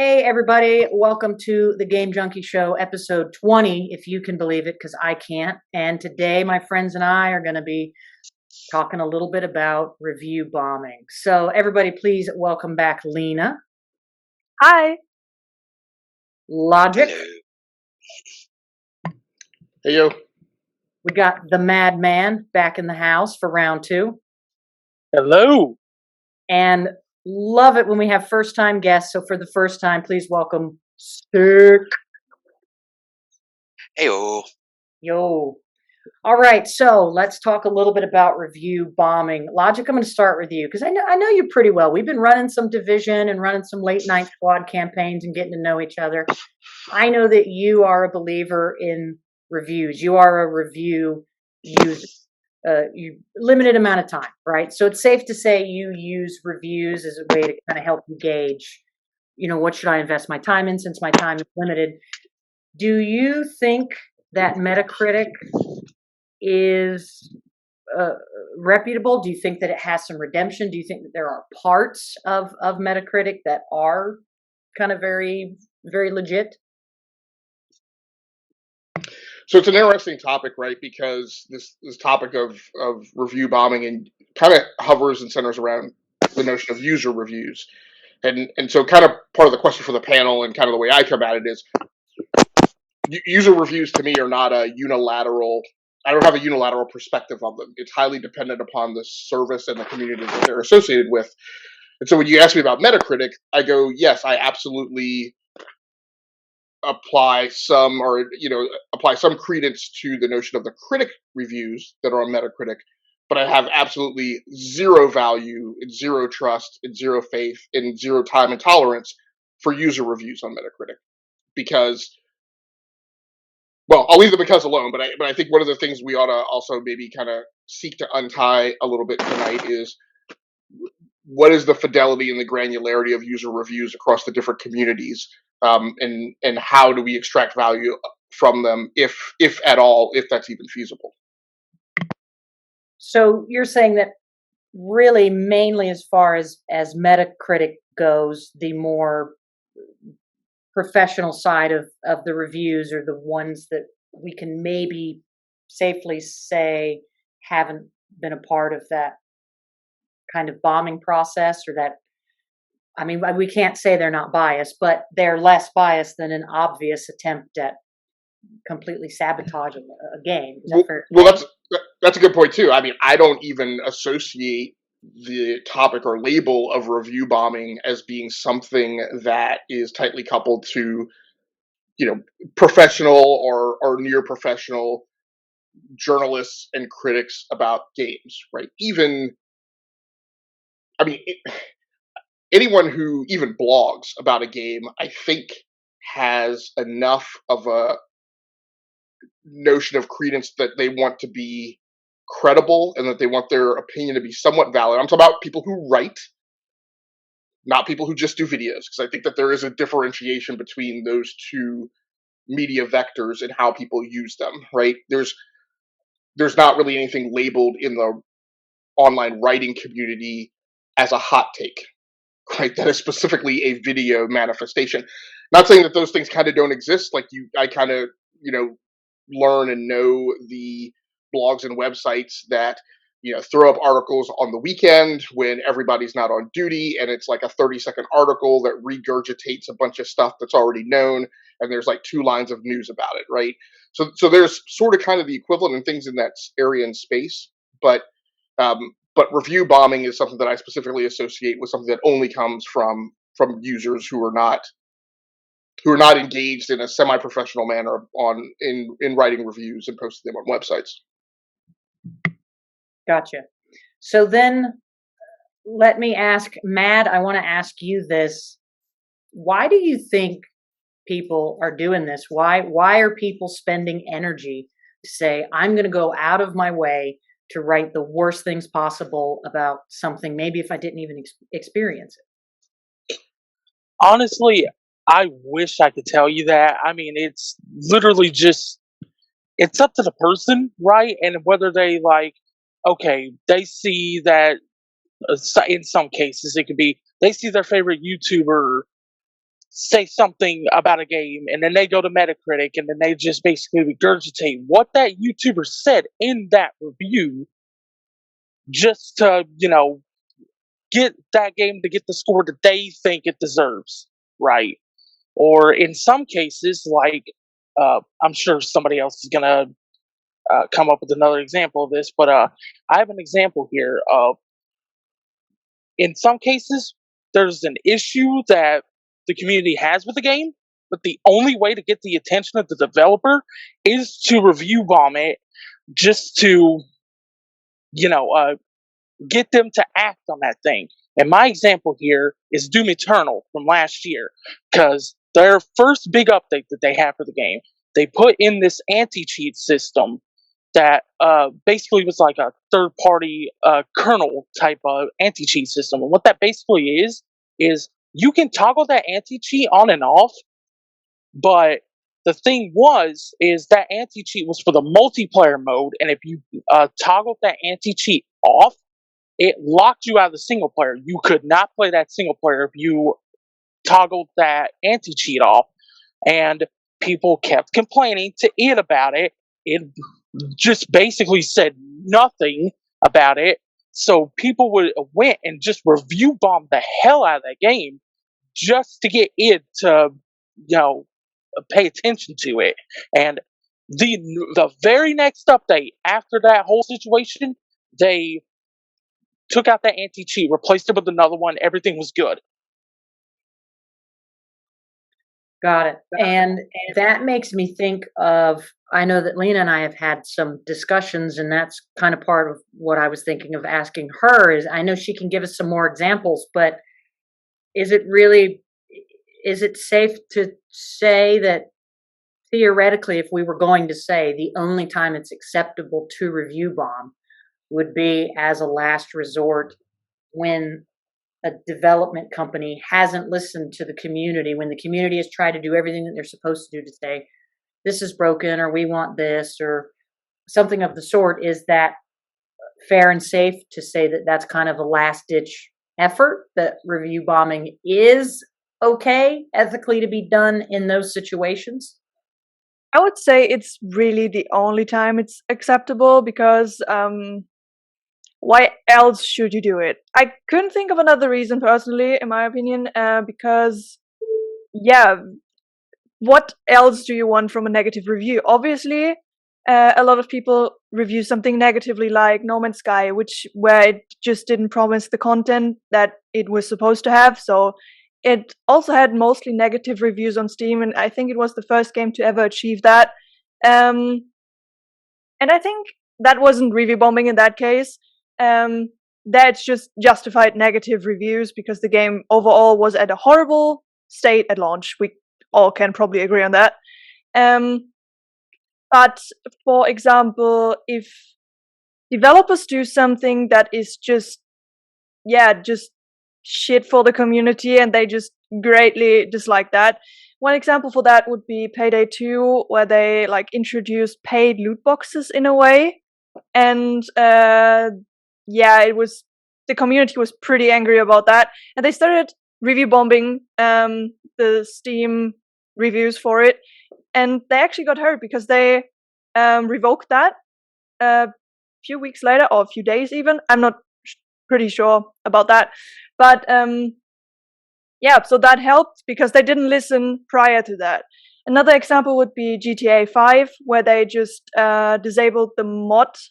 Hey, everybody. Welcome to the Game Junkie Show, episode 20, if you can believe it, because I can't. And today, my friends and I are going to be talking a little bit about review bombing. So, everybody, please welcome back Lena. Hi. Logic. Hey, yo. We got the Madman back in the house for round 2. Hello. And love it when we have first-time guests. So, for the first time, please welcome Stick. Heyo. Yo. All right, so let's talk a little bit about review bombing. Logic, I'm going to start with you because I know you pretty well. We've been running some Division and running some late night squad campaigns and getting to know each other. I know that you are a believer in reviews. You are a review user. You limited amount of time, right? So it's safe to say you use reviews as a way to kind of help you gauge, what should I invest my time in since my time is limited. Do you think that Metacritic is reputable? Do you think that it has some redemption? Do you think that there are parts of Metacritic that are kind of very, very legit? So it's an interesting topic, right? Because this topic of review bombing and kind of hovers and centers around the notion of user reviews. And so kind of part of the question for the panel and kind of the way I come at it is user reviews to me are not a unilateral. I don't have a unilateral perspective of them. It's highly dependent upon the service and the community that they're associated with. And so when you ask me about Metacritic, I go, yes, I absolutely apply some credence to the notion of the critic reviews that are on Metacritic, but I have absolutely zero value and zero trust and zero faith and zero time and tolerance for user reviews on Metacritic because, well, I'll leave the because alone, but I think one of the things we ought to also maybe kind of seek to untie a little bit tonight is what is the fidelity and the granularity of user reviews across the different communities, and how do we extract value from them, if at all, if that's even feasible. So you're saying that really mainly as far as Metacritic goes, the more professional side of the reviews are the ones that we can maybe safely say haven't been a part of that kind of bombing process, or that, I mean, we can't say they're not biased, but they're less biased than an obvious attempt at completely sabotaging a game. Is that fair? Well, that's a good point too. I mean, I don't even associate the topic or label of review bombing as being something that is tightly coupled to, professional or near professional journalists and critics about games, right? Anyone who even blogs about a game, I think, has enough of a notion of credence that they want to be credible and that they want their opinion to be somewhat valid. I'm talking about people who write, not people who just do videos, because I think that there is a differentiation between those two media vectors and how people use them, right? There's not really anything labeled in the online writing community as a hot take, right? That is specifically a video manifestation. Not saying that those things kind of don't exist. Like I kind of, learn and know the blogs and websites that, throw up articles on the weekend when everybody's not on duty, and it's like a 30-second article that regurgitates a bunch of stuff that's already known, and there's like 2 lines of news about it, right? So there's sort of kind of the equivalent in things in that area and space, but review bombing is something that I specifically associate with something that only comes from users who are not engaged in a semi-professional manner in writing reviews and posting them on websites. Gotcha. So then let me ask, Mad, I want to ask you this. Why do you think people are doing this? Why are people spending energy to say, I'm going to go out of my way to write the worst things possible about something, maybe if I didn't even experience it? Honestly, I wish I could tell you that. I mean, it's literally just, it's up to the person, right? And whether they they see that, in some cases, it could be, they see their favorite YouTuber say something about a game, and then they go to Metacritic, and then they just basically regurgitate what that YouTuber said in that review, just to get that game to get the score that they think it deserves, right? Or in some cases, like I'm sure somebody else is gonna come up with another example of this, but I have an example here of, in some cases, there's an issue that the community has with the game, but the only way to get the attention of the developer is to review bomb it, just to, get them to act on that thing. And my example here is Doom Eternal from last year, because their first big update that they had for the game, they put in this anti-cheat system that basically was like a third-party kernel type of anti-cheat system. And what that basically is you can toggle that anti-cheat on and off, but the thing is that anti-cheat was for the multiplayer mode, and if you toggled that anti-cheat off, it locked you out of the single player. You could not play that single player if you toggled that anti-cheat off. And people kept complaining to it about it. It just basically said nothing about it. So people went and just review bombed the hell out of that game just to get it to, pay attention to it. And the very next update after that whole situation, they took out that anti-cheat, replaced it with another one. Everything was good. Got it. And that makes me think of, I know that Lena and I have had some discussions, and that's kind of part of what I was thinking of asking her is, I know she can give us some more examples, but is it safe to say that theoretically, if we were going to say the only time it's acceptable to review bomb would be as a last resort when a development company hasn't listened to the community, when the community has tried to do everything that they're supposed to do to say, this is broken, or we want this, or something of the sort? Is that fair and safe to say that that's kind of a last ditch effort, that review bombing is okay ethically to be done in those situations? I would say it's really the only time it's acceptable, because why else should you do it? I couldn't think of another reason personally, in my opinion, because what else do you want from a negative review? Obviously, a lot of people review something negatively, like No Man's Sky, where it just didn't promise the content that it was supposed to have. So it also had mostly negative reviews on Steam, and I think it was the first game to ever achieve that. And I think that wasn't review bombing in that case. That's just justified negative reviews, because the game overall was at a horrible state at launch. We all can probably agree on that. But for example, if developers do something that is just shit for the community, and they just greatly dislike that. One example for that would be Payday 2, where they introduced paid loot boxes in a way. And the community was pretty angry about that, and they started review bombing the Steam reviews for it, and they actually got hurt because they revoked that a few weeks later, or a few days even. I'm not pretty sure about that, but so that helped because they didn't listen prior to that. Another example would be GTA 5, where they just disabled the mods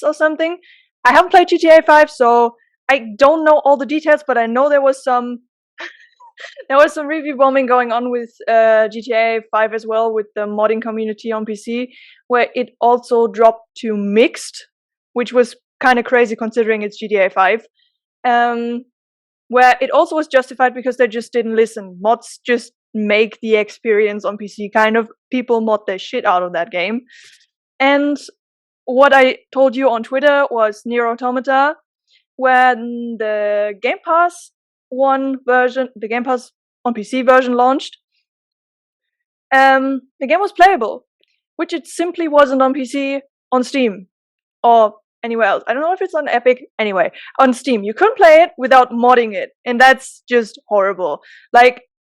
or something. I haven't played GTA 5, so I don't know all the details, but I know there was some review bombing going on with GTA 5 as well, with the modding community on PC, where it also dropped to mixed, which was kind of crazy considering it's GTA 5. Where it also was justified because they just didn't listen. Mods just make the experience on PC kind of, people mod their shit out of that game. And what I told you on Twitter was Nier Automata, when the Game Pass the Game Pass on PC version launched, the game was playable, which it simply wasn't on PC, on Steam, or anywhere else. I don't know if it's on Epic. Anyway, on Steam, you couldn't play it without modding it, and that's just horrible.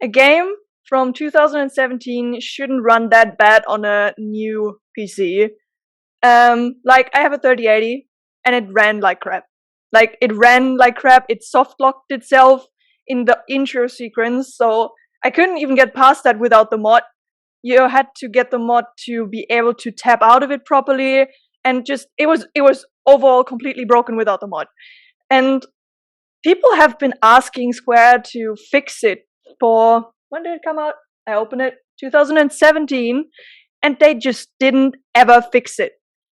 a game from 2017 shouldn't run that bad on a new PC. Like, I have a 3080, and it ran like crap. Like, it ran like crap. It soft locked itself in the intro sequence, so I couldn't even get past that without the mod. You had to get the mod to be able to tap out of it properly, and just it was overall completely broken without the mod. And people have been asking Square to fix it for, when did it come out? I opened it 2017, and they just didn't ever fix it.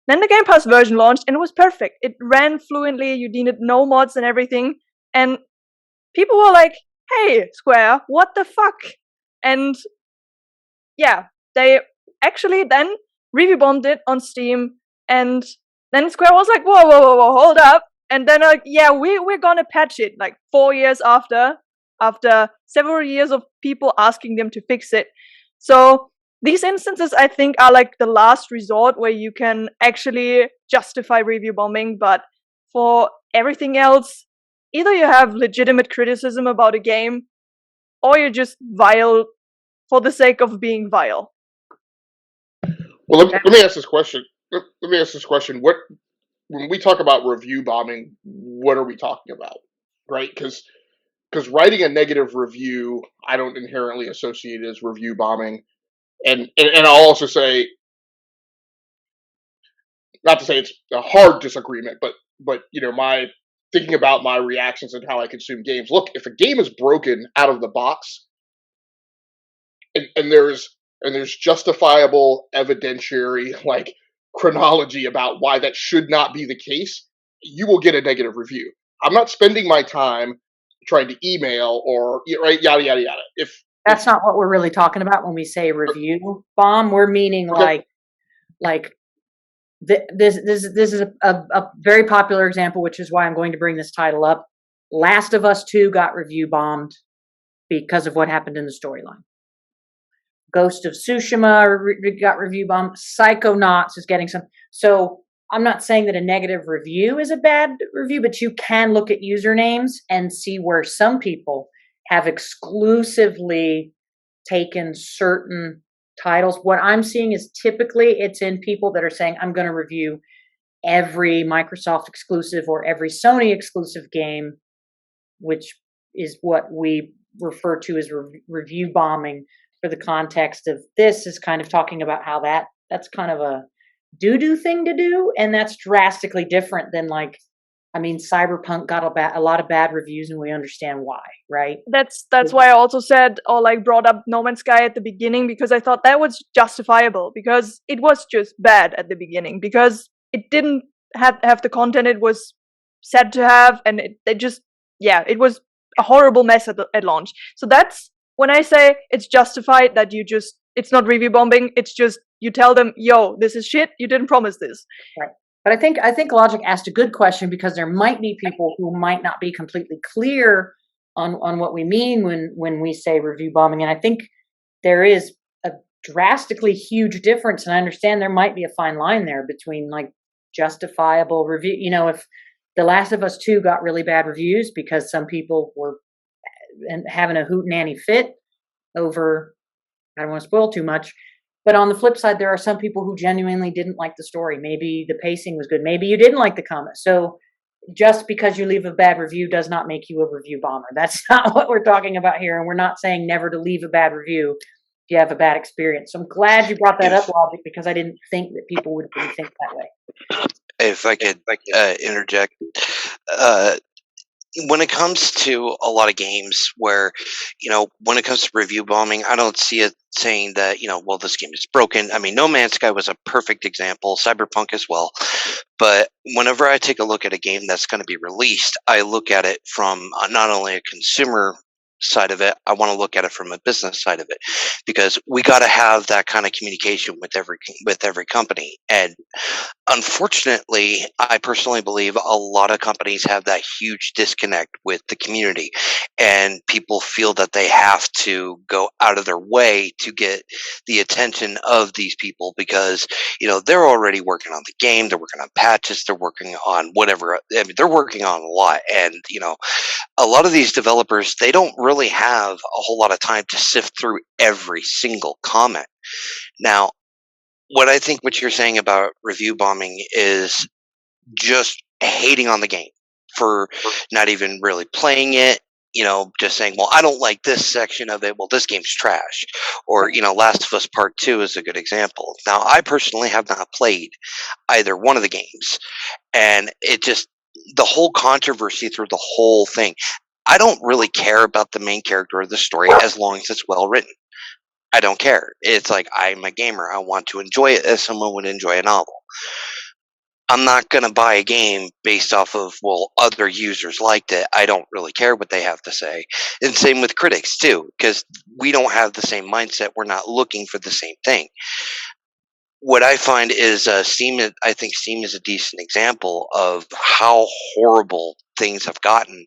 Then the Game Pass version launched, and it was perfect. It ran fluently. You needed no mods and everything, and people were like, "Hey, Square, what the fuck?" And yeah, they actually then review bombed it on Steam, and then Square was like, "Whoa, whoa, whoa, whoa, hold up!" And then yeah, we're gonna patch it like 4 years after several years of people asking them to fix it. So these instances, I think, are like the last resort where you can actually justify review bombing. But for everything else, either you have legitimate criticism about a game, or you're just vile for the sake of being vile. Well, let me ask this question. Let me ask this question. What, when we talk about review bombing, what are we talking about? Right? Because writing a negative review, I don't inherently associate as review bombing. And I'll also say, not to say it's a hard disagreement, but my thinking about my reactions and how I consume games. Look, if a game is broken out of the box, and there's justifiable evidentiary, like, chronology about why that should not be the case, you will get a negative review. I'm not spending my time trying to email or, right, yada yada yada. If That's not what we're really talking about when we say review bomb. We're meaning Okay. this is a very popular example, which is why I'm going to bring this title up. Last of Us 2 got review bombed because of what happened in the storyline. Ghost of Tsushima got review bombed. Psychonauts is getting some. So I'm not saying that a negative review is a bad review, but you can look at usernames and see where some people have exclusively taken certain titles. What I'm seeing is typically it's in people that are saying, I'm going to review every Microsoft exclusive or every Sony exclusive game, which is what we refer to as review bombing, for the context of this is kind of talking about how that's kind of a doo-doo thing to do. And that's drastically different than, like, I mean, Cyberpunk got a lot of bad reviews, and we understand why, right? That's why I also said, or like brought up No Man's Sky at the beginning, because I thought that was justifiable, because it was just bad at the beginning, because it didn't have the content it was said to have, and it was a horrible mess at launch. So that's when I say it's justified that it's not review bombing, it's just you tell them, yo, this is shit, you didn't promise this. Right. But I think Logic asked a good question, because there might be people who might not be completely clear on what we mean when we say review bombing. And I think there is a drastically huge difference. And I understand there might be a fine line there between, like, justifiable review. If The Last of Us 2 got really bad reviews because some people were having a hootenanny fit over, I don't want to spoil too much. But on the flip side, there are some people who genuinely didn't like the story. Maybe the pacing was good. Maybe you didn't like the comment. So just because you leave a bad review does not make you a review bomber. That's not what we're talking about here. And we're not saying never to leave a bad review if you have a bad experience. So I'm glad you brought that up, Logic, because I didn't think that people would really think that way. If I could interject. When it comes to a lot of games where, when it comes to review bombing, I don't see it saying that, well, this game is broken. I mean, No Man's Sky was a perfect example, Cyberpunk as well. But whenever I take a look at a game that's going to be released, I look at it from not only a consumer side of it, I want to look at it from a business side of it, because we got to have that kind of communication with every company. And unfortunately, I personally believe a lot of companies have that huge disconnect with the community, and people feel that they have to go out of their way to get the attention of these people, because they're already working on the game, they're working on patches, they're working on whatever. I mean, they're working on a lot, and a lot of these developers, they don't really have a whole lot of time to sift through every single comment. Now, what you're saying about review bombing is just hating on the game for not even really playing it, just saying, well, I don't like this section of it. Well, this game's trash. Or, Last of Us Part 2 is a good example. Now, I personally have not played either one of the games. And the whole controversy through the whole thing, I don't really care about the main character of the story as long as it's well written. I don't care. It's like, I'm a gamer. I want to enjoy it as someone would enjoy a novel. I'm not going to buy a game based off of, well, other users liked it. I don't really care what they have to say. And same with critics, too, because we don't have the same mindset. We're not looking for the same thing. What I find is Steam, I think Steam is a decent example of how horrible things have gotten.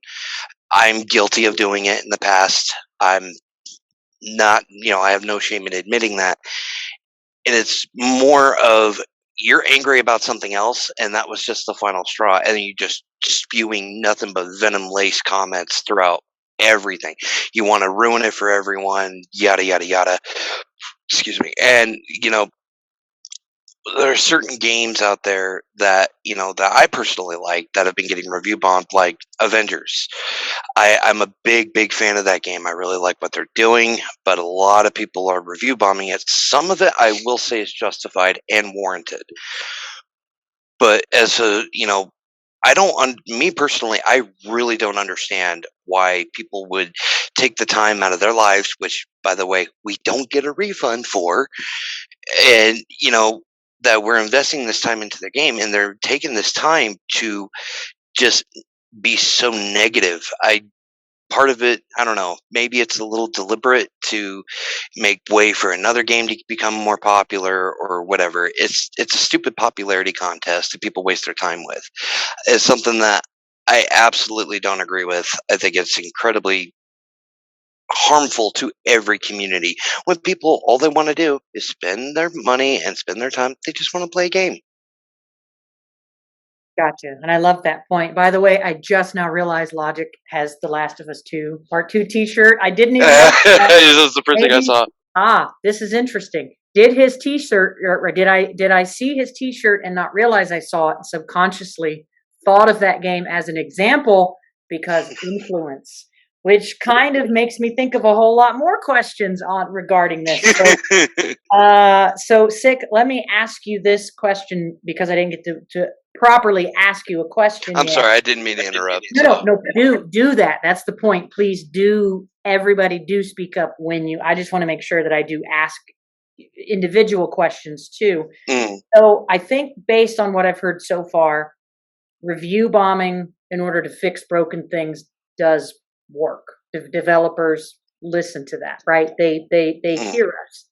I'm guilty of doing it in the past. I'm not, I have no shame in admitting that. And it's more of, you're angry about something else, and that was just the final straw, and you just spewing nothing but venom-laced comments throughout everything. You want to ruin it for everyone, yada, yada, yada. Excuse me. And, there are certain games out there that, that I personally like that have been getting review bombed, like Avengers. I'm a big, big fan of that game. I really like what they're doing, but a lot of people are review bombing it. Some of it, I will say, is justified and warranted. But me personally, I really don't understand why people would take the time out of their lives, which, by the way, we don't get a refund for, and, that we're investing this time into the game, and they're taking this time to just be so negative. Part of it, I don't know, maybe it's a little deliberate to make way for another game to become more popular or whatever. It's a stupid popularity contest that people waste their time with. It's something that I absolutely don't agree with. I think it's incredibly harmful to every community when people, all they want to do is spend their money and spend their time. They just want to play a game. Gotcha. And I love that point. By the way, I just now realized Logic has the Last of Us 2 Part 2 t-shirt. I didn't even know that. That's the first thing I saw. This is interesting. Did his t-shirt, or did I see his t-shirt and not realize I saw it and subconsciously thought of that game as an example because influence, which kind of makes me think of a whole lot more questions regarding this. So Sick, let me ask you this question because I didn't get to properly ask you a question. I'm sorry, I didn't mean to interrupt. No, do that. That's the point. Please everybody do speak up I just want to make sure that I do ask individual questions too. So I think based on what I've heard so far, review bombing in order to fix broken things does work. Developers listen to that, right? They hear us.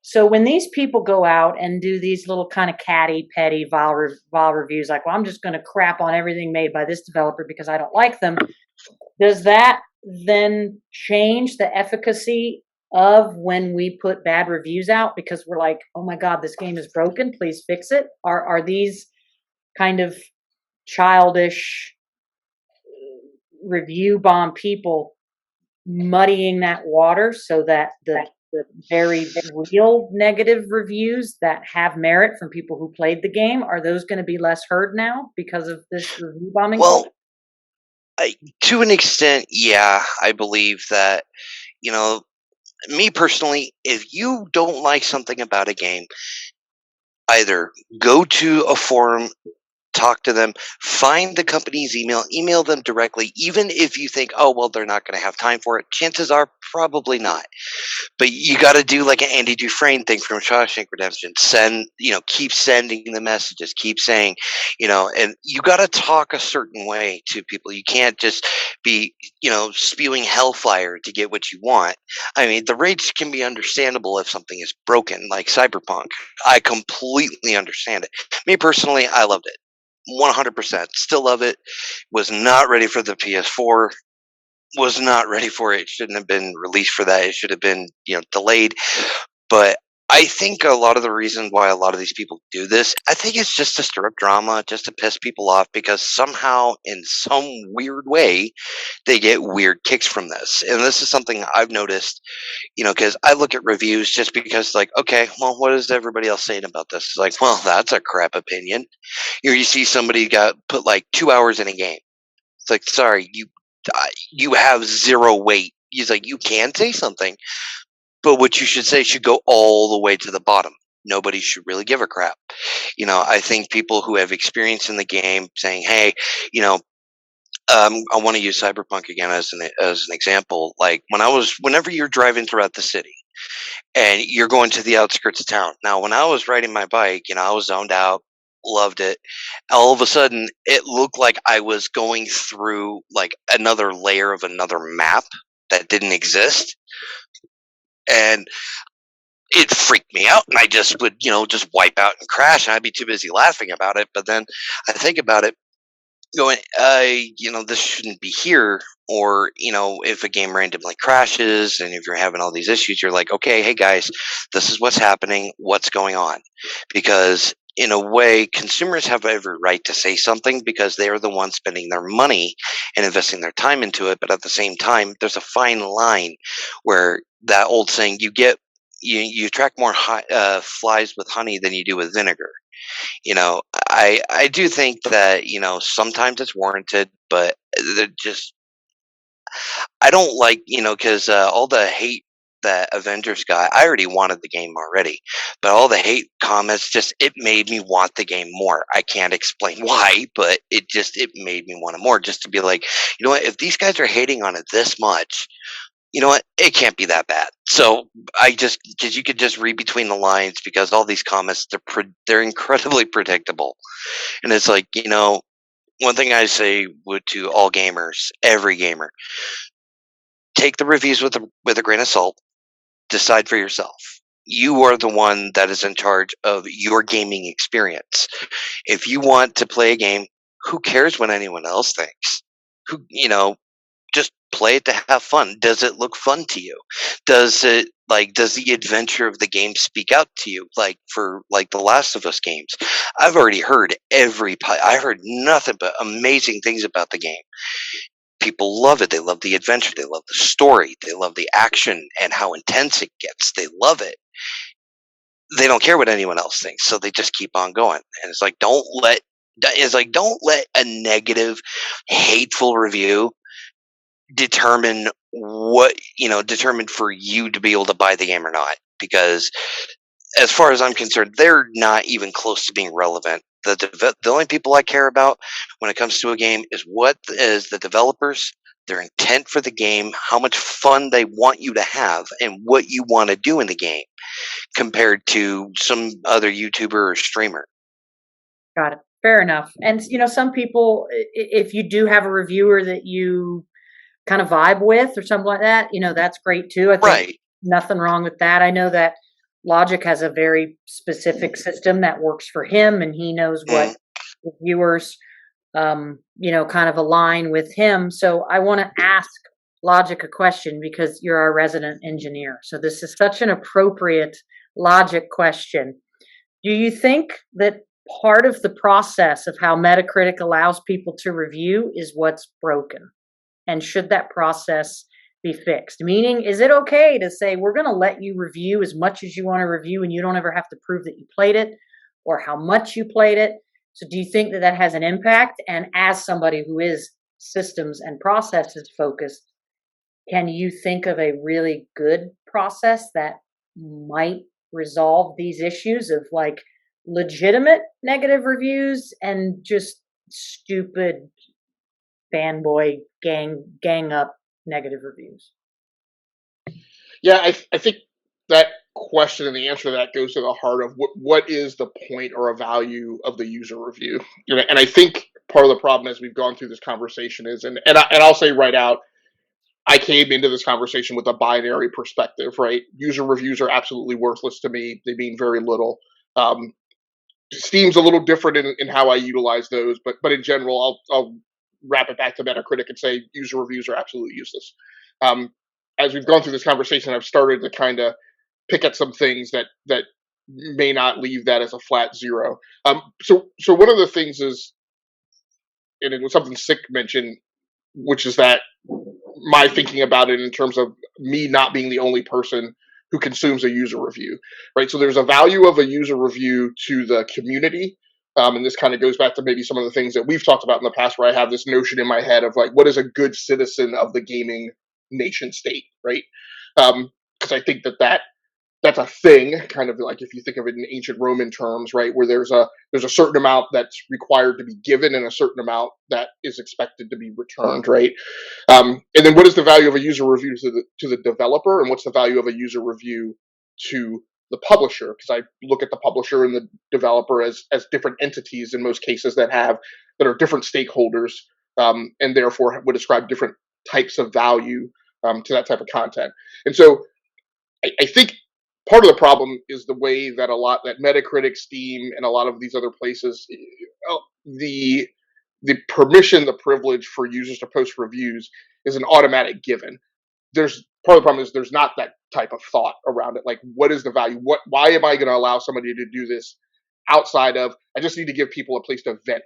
So when these people go out and do these little kind of catty, petty, vile reviews, like, well, I'm just going to crap on everything made by this developer because I don't like them, does that then change the efficacy of when we put bad reviews out because we're like, oh my God, this game is broken, please fix it? Are these kind of childish review bomb people muddying that water so that the very real negative reviews that have merit from people who played the game, are those going to be less heard now because of this review bombing? Well, to an extent, yeah, I believe that, me personally, if you don't like something about a game, either go to a forum, talk to them, find the company's email them directly, even if you think, oh, well, they're not going to have time for it. Chances are probably not. But you got to do like an Andy Dufresne thing from Shawshank Redemption. Keep sending the messages, keep saying, and you got to talk a certain way to people. You can't just be, spewing hellfire to get what you want. I mean, the rage can be understandable if something is broken, like Cyberpunk. I completely understand it. Me personally, I loved it. 100%. Still love it. Was not ready for the PS4. Was not ready for it. It shouldn't have been released for that. It should have been, delayed. But I think a lot of the reason why a lot of these people do this, I think it's just to stir up drama, just to piss people off, because somehow, in some weird way, they get weird kicks from this. And this is something I've noticed, because I look at reviews just because, like, okay, well, what is everybody else saying about this? It's like, well, that's a crap opinion. You see somebody got put like 2 hours in a game. It's like, sorry, you have zero weight. He's like, you can say something, but what you should say should go all the way to the bottom. Nobody should really give a crap. I think people who have experience in the game saying, hey, you know, I want to use Cyberpunk again as an example. Like whenever you're driving throughout the city and you're going to the outskirts of town. Now, when I was riding my bike, I was zoned out, loved it. All of a sudden, it looked like I was going through like another layer of another map that didn't exist, and it freaked me out. And I just would, just wipe out and crash, and I'd be too busy laughing about it. But then I think about it going, this shouldn't be here. Or, if a game randomly crashes and if you're having all these issues, you're like, okay, hey guys, this is what's happening. What's going on? Because in a way, consumers have every right to say something because they are the ones spending their money and investing their time into it. But at the same time, there's a fine line where that old saying, you attract more flies with honey than you do with vinegar. I do think that sometimes it's warranted, but they're just I don't like because all the hate that Avengers got, I already wanted the game already, but all the hate comments it made me want the game more. I can't explain why, but it made me want it more, just to be like, you know what, if these guys are hating on it this much, you know what, it can't be that bad. So because you could just read between the lines, because all these comments, they're incredibly predictable. And it's like, one thing I say to all gamers, every gamer, take the reviews with a grain of salt. Decide for yourself. You are the one that is in charge of your gaming experience. If you want to play a game, who cares what anyone else thinks? Just play it to have fun. Does it look fun to you? Does the adventure of the game speak out to you? Like for the Last of Us games, I've already heard I heard nothing but amazing things about the game. People love it. They love the adventure. They love the story. They love the action and how intense it gets. They love it. They don't care what anyone else thinks, so they just keep on going. And it's like, don't let a negative, hateful review determine for you to be able to buy the game or not. Because as far as I'm concerned, they're not even close to being relevant. The only people I care about when it comes to a game is what is the developers, their intent for the game, how much fun they want you to have, and what you want to do in the game, compared to some other YouTuber or streamer. Got it. Fair enough. And some people, if you do have a reviewer that you kind of vibe with or something like that, that's great too. I think Right. nothing wrong with that. I know that Logic has a very specific system that works for him, and he knows what reviewers, kind of align with him. So I want to ask Logic a question, because you're our resident engineer. So this is such an appropriate Logic question. Do you think that part of the process of how Metacritic allows people to review is what's broken? And should that process be fixed? Meaning, is it okay to say, we're going to let you review as much as you want to review, and you don't ever have to prove that you played it or how much you played it? So do you think that has an impact? And as somebody who is systems and processes focused, can you think of a really good process that might resolve these issues of legitimate negative reviews and just stupid fanboy gang up negative reviews? Yeah, I think that question and the answer to that goes to the heart of what is the point or a value of the user review. And I think part of the problem as we've gone through this conversation is, and I'll say right out, I came into this conversation with a binary perspective, right? User reviews are absolutely worthless to me. They mean very little. Steam's a little different in how I utilize those, but in general, I'll wrap it back to Metacritic and say user reviews are absolutely useless. As we've gone through this conversation, I've started to kind of pick at some things that may not leave that as a flat zero. So one of the things is, and it was something Sick mentioned, which is that my thinking about it in terms of me not being the only person who consumes a user review, right? So there's a value of a user review to the community. And this kind of goes back to maybe some of the things that we've talked about in the past, where I have this notion in my head of like, what is a good citizen of the gaming nation state, right? Because I think that's a thing, kind of like if you think of it in ancient Roman terms, right, where there's a certain amount that's required to be given and a certain amount that is expected to be returned, right? And then what is the value of a user review to the developer, and what's the value of a user review to the publisher? Because I look at the publisher and the developer as different entities in most cases that are different stakeholders, and therefore would ascribe different types of value to that type of content. And so I think part of the problem is the way that that Metacritic, Steam, and a lot of these other places, the permission, the privilege for users to post reviews is an automatic given. There's part of the problem is there's not that type of thought around it. Like, what is the value? Why am I going to allow somebody to do this outside of I just need to give people a place to vent,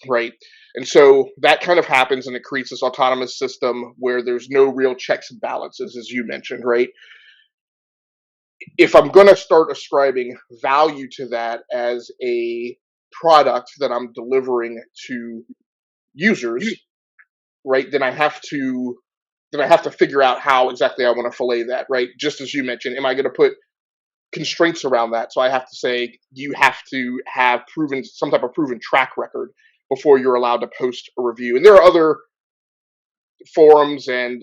right? And so that kind of happens, and it creates this autonomous system where there's no real checks and balances, as you mentioned, right? If I'm going to start ascribing value to that as a product that I'm delivering to users, right, then I have to figure out how exactly I want to fillet that, right? Just as you mentioned, am I going to put constraints around that? So I have to say you have to have some type of proven track record before you're allowed to post a review. And there are other forums and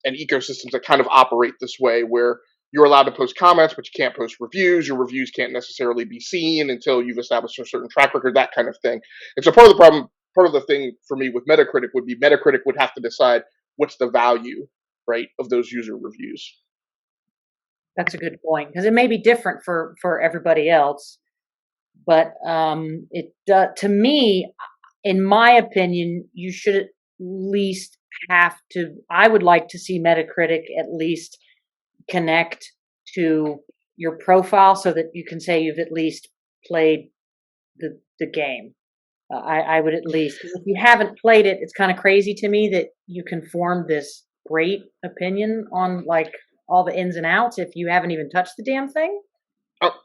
ecosystems that kind of operate this way, where you're allowed to post comments, but you can't post reviews. Your reviews can't necessarily be seen until you've established a certain track record, that kind of thing. And so part of the problem, part of the thing for me with Metacritic would be Metacritic would have to decide what's the value, right, of those user reviews. That's a good point, because it may be different for everybody else, but to me, in my opinion, you should at least have to. I would like to see Metacritic at least connect to your profile so that you can say you've at least played the game. I would at least, if you haven't played it, it's kind of crazy to me that you can form this great opinion on like all the ins and outs if you haven't even touched the damn thing.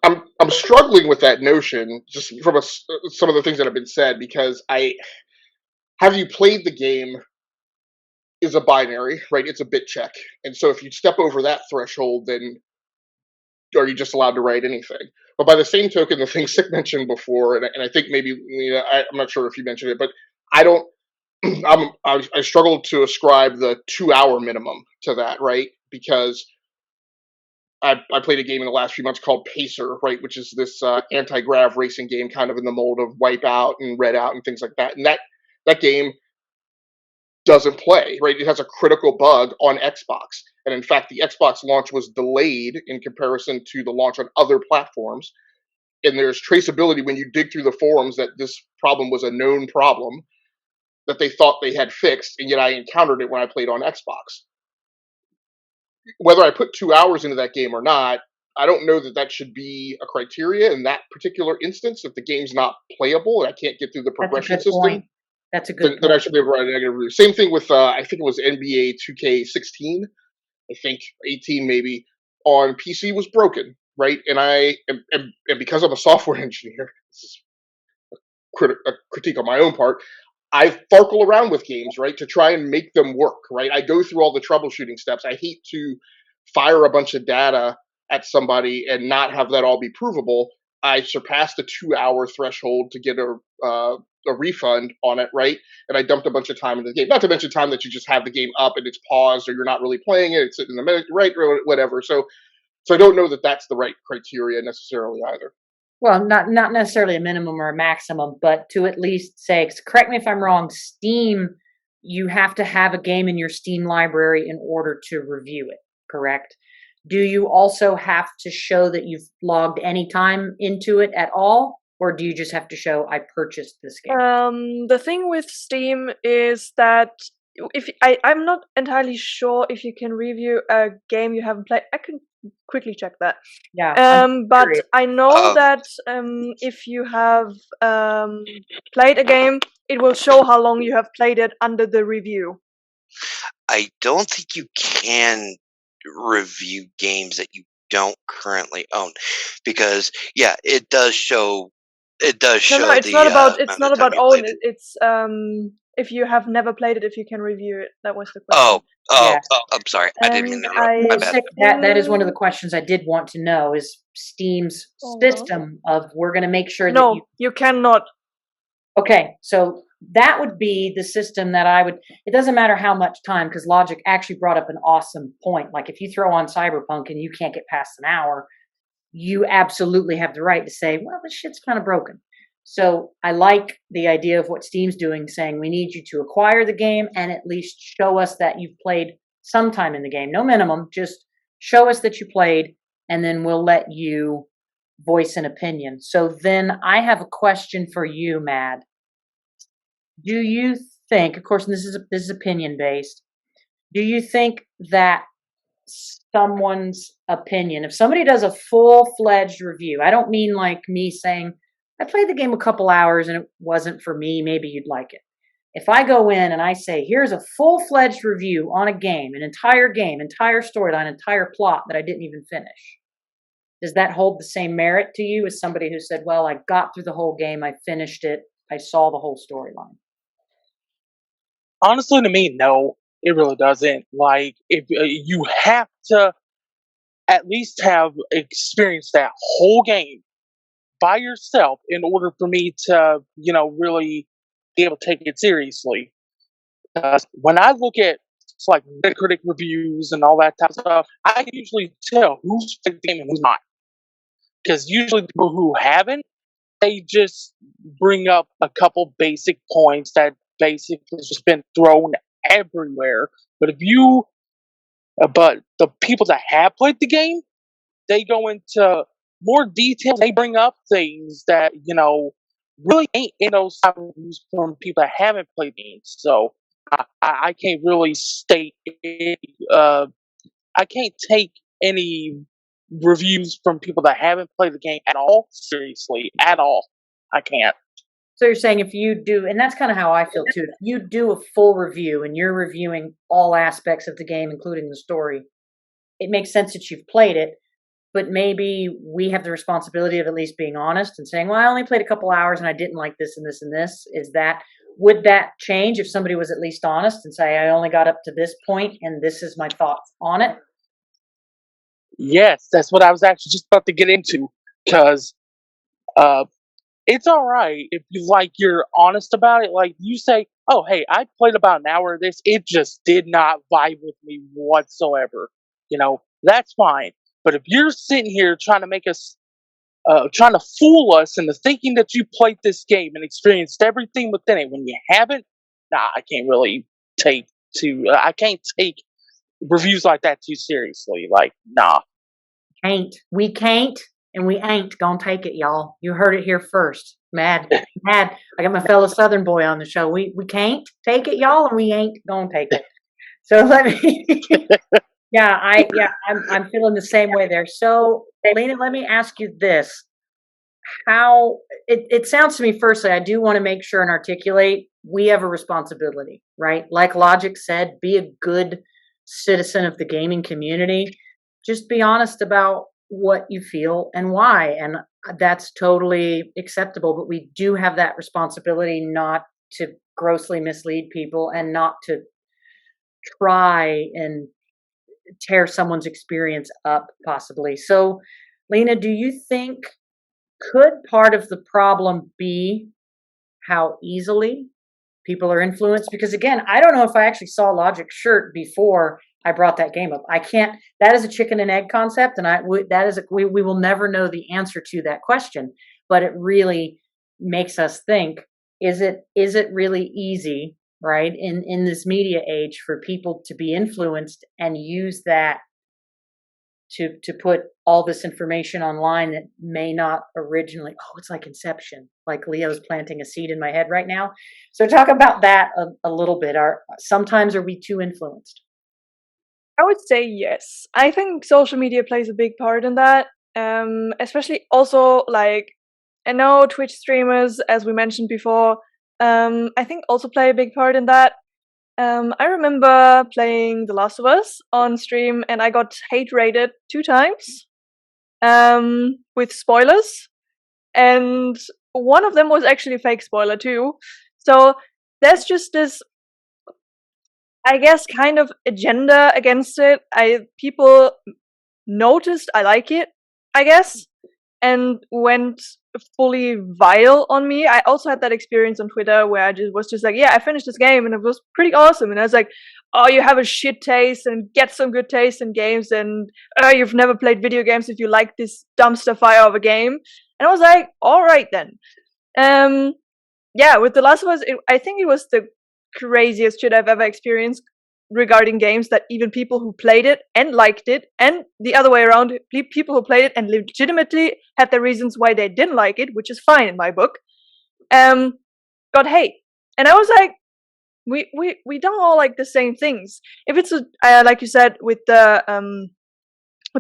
I'm struggling with that notion just from some of the things that have been said, because have you played the game is a binary, right? It's a bit check. And so if you step over that threshold, then are you just allowed to write anything? But by the same token, the thing Sick mentioned before, and I think maybe Lena, I'm not sure if you mentioned it, but I don't. I struggle to ascribe the 2-hour minimum to that, right? Because I played a game in the last few months called Pacer, right, which is this anti-grav racing game, kind of in the mold of Wipeout and Redout and things like that. And that game doesn't play, right? It has a critical bug on Xbox. And in fact, the Xbox launch was delayed in comparison to the launch on other platforms. And there's traceability when you dig through the forums that this problem was a known problem that they thought they had fixed, and yet I encountered it when I played on Xbox. Whether I put 2 hours into that game or not, I don't know that should be a criteria in that particular instance. If the game's not playable and I can't get through the progression system, point. That's a good then I should be able to write a negative review. Same thing with, I think it was NBA 2K16, I think 18 maybe, on PC was broken, right? And because I'm a software engineer, this is a critique on my own part, I farkle around with games, right, to try and make them work, right? I go through all the troubleshooting steps. I hate to fire a bunch of data at somebody and not have that all be provable. I surpassed the 2-hour threshold to get a refund on it, right? And I dumped a bunch of time into the game. Not to mention time that you just have the game up and it's paused, or you're not really playing it. It's sitting in the minute, right, or whatever. So I don't know that that's the right criteria necessarily either. Well, not necessarily a minimum or a maximum, but to at least say, correct me if I'm wrong, Steam, you have to have a game in your Steam library in order to review it, correct? Do you also have to show that you've logged any time into it at all? Or do you just have to show I purchased this game? The thing with Steam is that I'm not entirely sure if you can review a game you haven't played. I can quickly check that. Yeah. I'm But curious. I know Um, that if you have played a game, it will show how long you have played it under the review. I don't think you can review games that you don't currently own, because it does show. It does No, show it's the not about amount of time you own. played. It's if you have never played it, if you can review it. That was the Oh, question. Yeah. I'm sorry. I didn't mean And to interrupt. My I bad. That is one of the think questions I did want to know is Steam's hold on. system of we're going to make sure that No, you. you cannot. Okay, so that would be the system that I would. It doesn't matter how much time because Logic actually brought up an awesome point. Like if you throw on Cyberpunk and you can't get past an hour, you absolutely have the right to say, well, this shit's kind of broken. So I like the idea of what Steam's doing, saying we need you to acquire the game and at least show us that you've played some time in the game. No minimum, just show us that you played, and then we'll let you voice an opinion. So then I have a question for you, Mad. Do you think, of course, this is opinion based, do you think that someone's opinion, if somebody does a full-fledged review, I don't mean like me saying I played the game a couple hours and it wasn't for me, maybe you'd like it. If I go in and I say here's a full-fledged review on a game, entire storyline, entire plot that I didn't even finish, does that hold the same merit to you as somebody who said, well, I got through the whole game, I finished it, I saw the whole storyline? Honestly, to me, no, it really doesn't. Like, if you have to at least have experienced that whole game by yourself in order for me to, really be able to take it seriously. When I look at like Metacritic reviews and all that type of stuff, I can usually tell who's played the game and who's not. Because usually people who haven't, they just bring up a couple basic points that basically just been thrown everywhere. But the people that have played the game, they go into more detail. They bring up things that really ain't in those type of reviews from people that haven't played games. So I can't really state. Uh, I can't take any reviews from people that haven't played the game at all seriously at all. I can't. So you're saying if you do, and that's kind of how I feel too, if you do a full review and you're reviewing all aspects of the game, including the story, it makes sense that you've played it, but maybe we have the responsibility of at least being honest and saying, well, I only played a couple hours and I didn't like this and this and this. Would that change if somebody was at least honest and say, I only got up to this point and this is my thoughts on it? Yes, that's what I was actually just about to get into. Because it's all right if you're honest about it. Like you say, oh hey, I played about an hour of this. It just did not vibe with me whatsoever. That's fine. But if you're sitting here trying to make us, trying to fool us into thinking that you played this game and experienced everything within it when you haven't, nah, I can't really I can't take reviews like that too seriously. Like, nah. We can't, and we ain't gonna take it, y'all. You heard it here first. Mad. I got my fellow Southern boy on the show. We can't take it, y'all, and we ain't gonna take it. So let me. I'm feeling the same way there. So, Lena, let me ask you this: how it sounds to me. Firstly, I do want to make sure and articulate we have a responsibility, right? Like Logic said, be a good citizen of the gaming community. Just be honest about what you feel and why, and that's totally acceptable. But we do have that responsibility not to grossly mislead people and not to try and tear someone's experience up possibly. So, Lena, do you think could part of the problem be how easily people are influenced? Because again, I don't know if I actually saw Logic's shirt before I brought that game up. I can't. That is a chicken and egg concept, and we will never know the answer to that question. But it really makes us think: is it really easy, right, in this media age, for people to be influenced and use that to put all this information online that may not originally, it's like Inception, like Leo's planting a seed in my head right now. So talk about that a little bit. Sometimes are we too influenced? I would say yes. I think social media plays a big part in that. Especially also like I know Twitch streamers, as we mentioned before, I think also play a big part in that. I remember playing The Last of Us on stream and I got hate rated 2 times with spoilers. And one of them was actually a fake spoiler too. So there's just this, I guess, kind of agenda against it. People noticed I like it, I guess, and went fully vile on me. I also had that experience on Twitter where I was just like, yeah, I finished this game and it was pretty awesome. And I was like, oh, you have a shit taste and get some good taste in games, and you've never played video games if you like this dumpster fire of a game. And I was like, all right then. Yeah, with The Last of Us, I think it was the craziest shit I've ever experienced regarding games, that even people who played it and liked it, and the other way around, people who played it and legitimately had their reasons why they didn't like it, which is fine in my book, got hate. And I was like, we don't all like the same things. If it's like you said, with the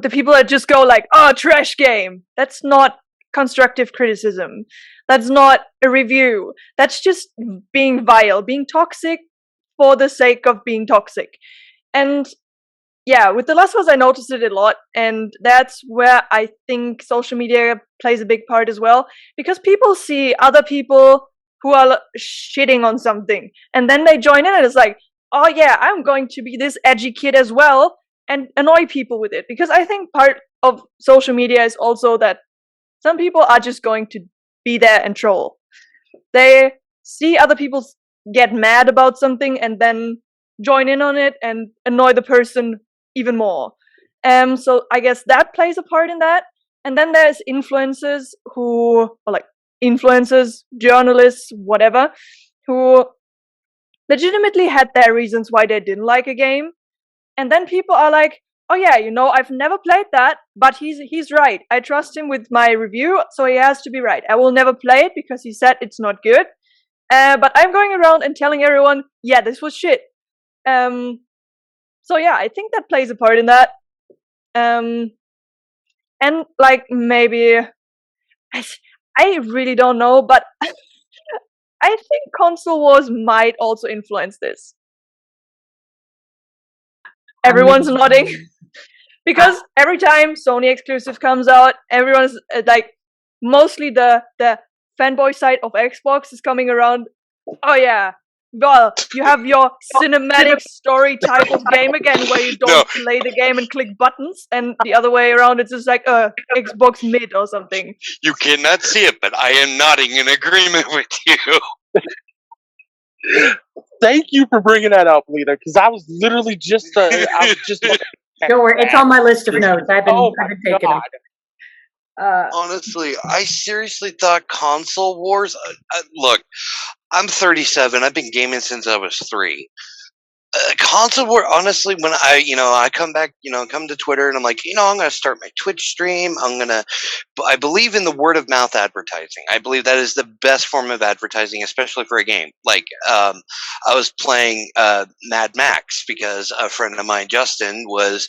people that just go like, oh, trash game, that's not constructive criticism. That's not a review. That's just being vile, being toxic for the sake of being toxic. And yeah, with The Last of Us, I noticed it a lot, and that's where I think social media plays a big part as well, because people see other people who are shitting on something, and then they join in, and it's like, oh yeah, I'm going to be this edgy kid as well, and annoy people with it. Because I think part of social media is also that some people are just going to be there and troll. They see other people get mad about something and then join in on it and annoy the person even more. So I guess that plays a part in that. And then there's influencers journalists, whatever, who legitimately had their reasons why they didn't like a game. And then people are like, oh yeah, I've never played that, but he's right. I trust him with my review, so he has to be right. I will never play it because he said it's not good. But I'm going around and telling everyone, yeah, this was shit. So yeah, I think that plays a part in that. And like maybe, I really don't know, but I think console wars might also influence this. Everyone's nodding. Because every time Sony exclusive comes out, everyone's like, mostly the fanboy side of Xbox is coming around. Oh yeah, well, you have your cinematic story type of game again, where you don't play the game and click buttons, and the other way around, it's just like Xbox mid or something. You cannot see it, but I am nodding in agreement with you. Thank you for bringing that up, Lena, because I was literally just Don't worry, it's on my list of notes. I've been taking them. Honestly, I seriously thought console wars. Look, I'm 37. I've been gaming since I was 3. Console war. Honestly, when I come back, come to Twitter, and I'm like, I'm gonna start my Twitch stream. I believe in the word of mouth advertising. I believe that is the best form of advertising, especially for a game. Like, I was playing Mad Max because a friend of mine, Justin, was,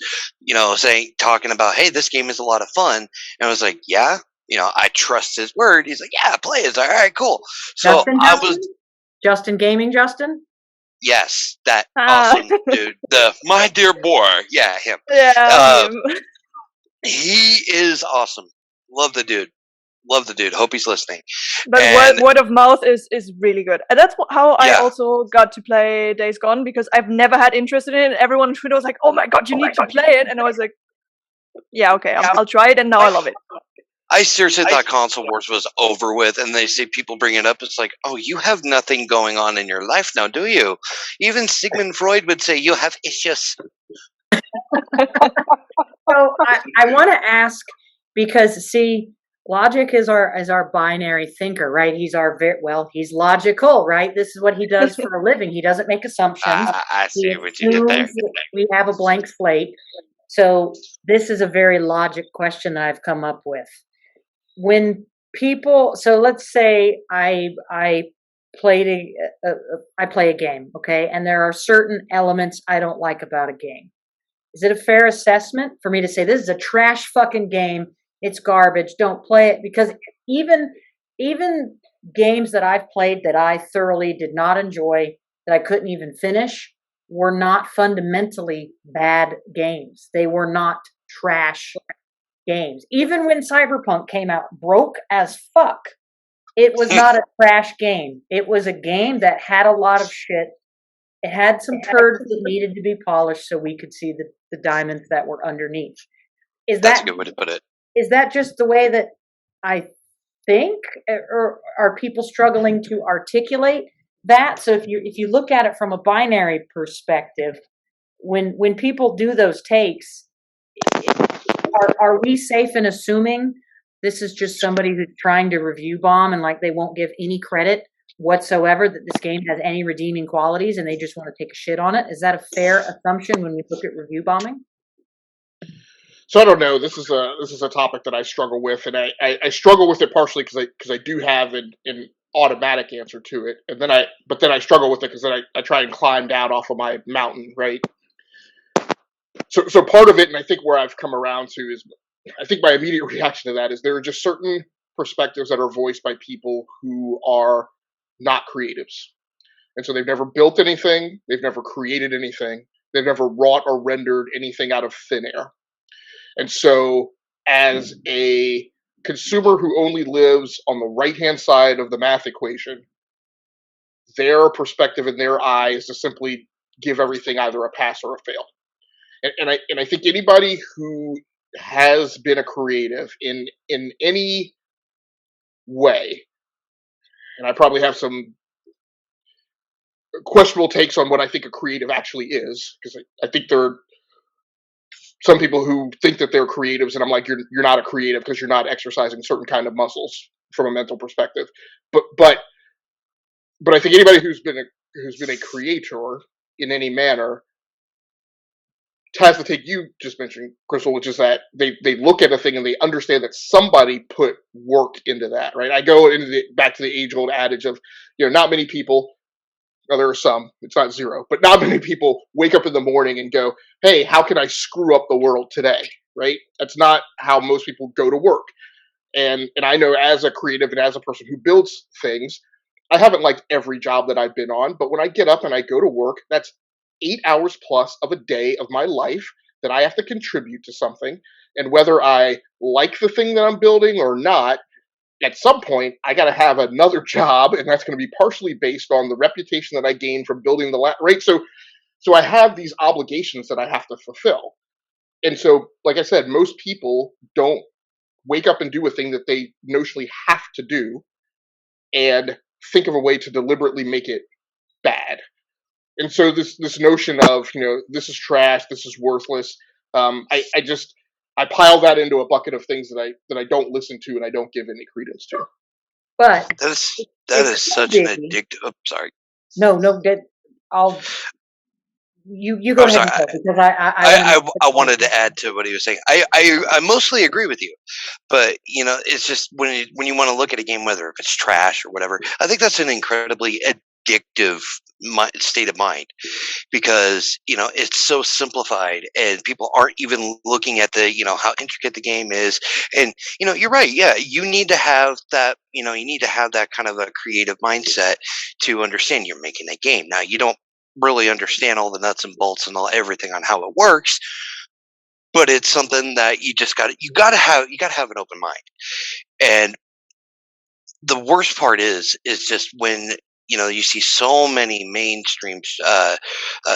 talking about, hey, this game is a lot of fun, and I was like, yeah, I trust his word. He's like, yeah, play it. All right, cool. So Justin Gaming, Justin. Yes, that awesome dude. My dear boy. Yeah, him. Yeah, him. He is awesome. Love the dude. Hope he's listening. But word of mouth is really good. And that's how I also got to play Days Gone, because I've never had interest in it. Everyone on Twitter was like, oh my god, you need to play it. And I was like, yeah, okay, I'll try it. And now I love it. I seriously thought console wars was over with, and they see people bring it up. It's like, oh, you have nothing going on in your life now, do you? Even Sigmund Freud would say you have issues. So I want to ask, because see, Logic is our binary thinker, right? He's he's logical, right? This is what he does for a living. He doesn't make assumptions. I see what you did there. We have a blank slate. So this is a very logic question that I've come up with. When people, so let's say I play a game, okay, and there are certain elements I don't like about a game. Is it a fair assessment for me to say this is a trash fucking game? It's garbage. Don't play it, because even games that I've played that I thoroughly did not enjoy, that I couldn't even finish, were not fundamentally bad games. They were not trash games. Even when Cyberpunk came out, broke as fuck, it was not a trash game. It was a game that had a lot of shit. It had some turds that needed to be polished so we could see the diamonds that were underneath. That's a good way to put it. Is that just the way that I think, or are people struggling to articulate that? So if you look at it from a binary perspective, when people do those takes, are we safe in assuming this is just somebody who's trying to review bomb and like they won't give any credit whatsoever that this game has any redeeming qualities and they just want to take a shit on it? Is that a fair assumption when we look at review bombing? So I don't know. This is a topic that I struggle with, and I struggle with it partially because I do have an automatic answer to it, and then I struggle with it because then I try and climb down off of my mountain, right? So part of it, and I think where I've come around to is, I think my immediate reaction to that is there are just certain perspectives that are voiced by people who are not creatives, and so they've never built anything, they've never created anything, they've never wrought or rendered anything out of thin air. And so, as a consumer who only lives on the right-hand side of the math equation, their perspective in their eye is to simply give everything either a pass or a fail. And I think anybody who has been a creative in any way, and I probably have some questionable takes on what I think a creative actually is, because I think there are some people who think that they're creatives, and I'm like, you're not a creative because you're not exercising certain kind of muscles from a mental perspective. But I think anybody who's been a creator in any manner has the take you just mentioned, Crystal, which is that they look at a thing and they understand that somebody put work into that, right? I go back to the age old adage of, not many people. Well, there are some, it's not zero, but not many people wake up in the morning and go, hey, how can I screw up the world today, right? That's not how most people go to work. And I know as a creative and as a person who builds things, I haven't liked every job that I've been on, but when I get up and I go to work, that's 8 hours plus of a day of my life that I have to contribute to something. And whether I like the thing that I'm building or not, at some point, I got to have another job, and that's going to be partially based on the reputation that I gained from building right. So I have these obligations that I have to fulfill, and so, like I said, most people don't wake up and do a thing that they notionally have to do, and think of a way to deliberately make it bad. And so this notion of this is trash, this is worthless. I pile that into a bucket of things that I don't listen to and I don't give any credence to. But that is such an addictive. Oh, sorry. No, you go ahead and because I wanted to add to what he was saying. I mostly agree with you, but it's just when you want to look at a game, whether if it's trash or whatever, I think that's an incredibly addictive state of mind, because it's so simplified and people aren't even looking at the how intricate the game is. And you're right, yeah, you need to have that you need to have that kind of a creative mindset to understand you're making a game. Now you don't really understand all the nuts and bolts and everything on how it works, but it's something that you gotta have an open mind. And the worst part is just when you see so many mainstream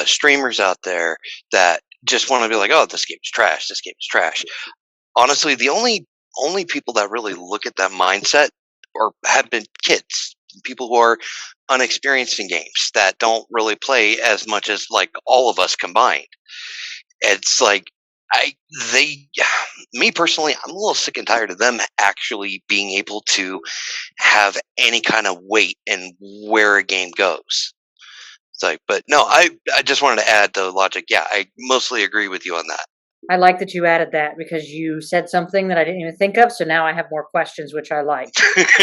streamers out there that just want to be like, oh, this game is trash, this game is trash. Honestly, the only people that really look at that mindset or have been kids, people who are unexperienced in games, that don't really play as much as like all of us combined. It's like me personally, I'm a little sick and tired of them actually being able to have any kind of weight in where a game goes. It's like, but no, I just wanted to add the logic. Yeah, I mostly agree with you on that. I like that you added that, because you said something that I didn't even think of. So now I have more questions, which I like.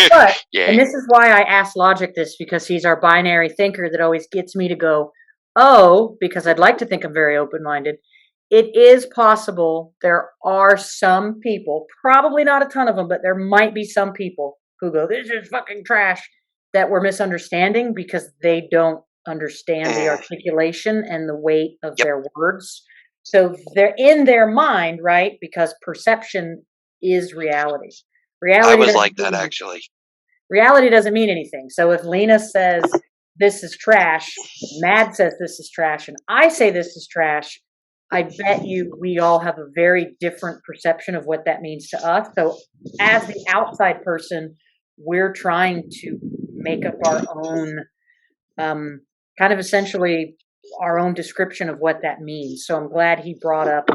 But, and this is why I asked Logic this, because he's our binary thinker that always gets me to go, oh, because I'd like to think I'm very open-minded. it is possible there are some people, probably not a ton of them, but there might be some people who go, "This is fucking trash," that we're misunderstanding because they don't understand the articulation and the weight of Yep. their words. So they're in their mind, right? Because perception is reality. I Reality was doesn't like that mean- actually. reality doesn't mean anything. So if Lena says this is trash, Mad says this is trash, and I say this is trash, I bet you we all have a very different perception of what that means to us. So as the outside person, we're trying to make up our own kind of essentially our own description of what that means. So I'm glad he brought up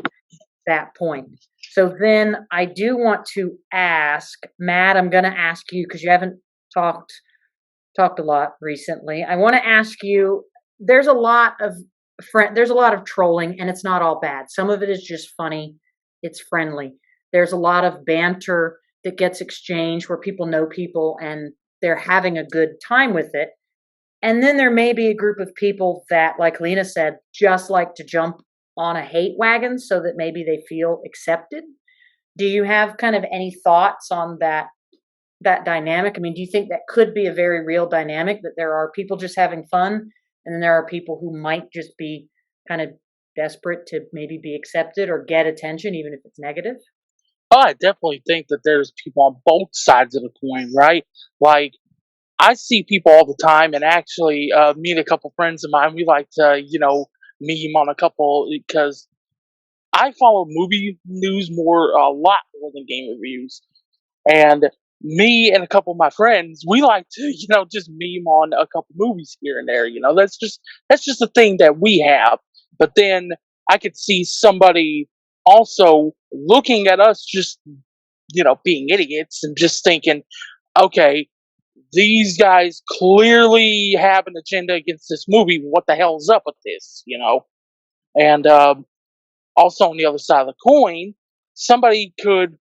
that point. So then I do want to ask Matt, I'm going to ask you because you haven't talked a lot recently. I want to ask you, there's a lot of trolling and it's not all bad. Some of it is just funny. It's friendly. There's a lot of banter that gets exchanged where people know people and they're having a good time with it. And then there may be a group of people that, like Lena said, just like to jump on a hate wagon so that maybe they feel accepted. Do you have kind of any thoughts on that dynamic? I mean, do you think that could be a very real dynamic, that there are people just having fun and then there are people who might just be kind of desperate to maybe be accepted or get attention, even if it's negative? Oh, I definitely think that there's people on both sides of the coin, right? Like, I see people all the time, and actually, me and a couple friends of mine, we like to, meme on a couple because I follow movie news a lot more than game reviews. And me and a couple of my friends, we like to, just meme on a couple movies here and there. That's just a thing that we have. But then I could see somebody also looking at us just, being idiots and just thinking, okay, these guys clearly have an agenda against this movie. What the hell is up with this? And also on the other side of the coin, somebody could,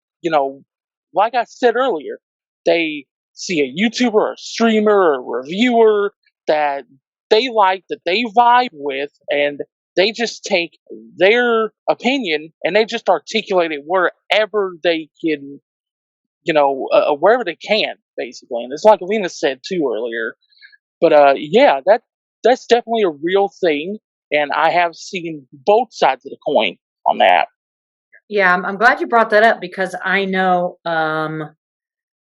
like I said earlier, they see a YouTuber or a streamer or a reviewer that they like, that they vibe with, and they just take their opinion and they just articulate it wherever they can, wherever they can, basically. And it's like Lena said too earlier. But yeah, that's definitely a real thing, and I have seen both sides of the coin on that. Yeah, I'm glad you brought that up because I know,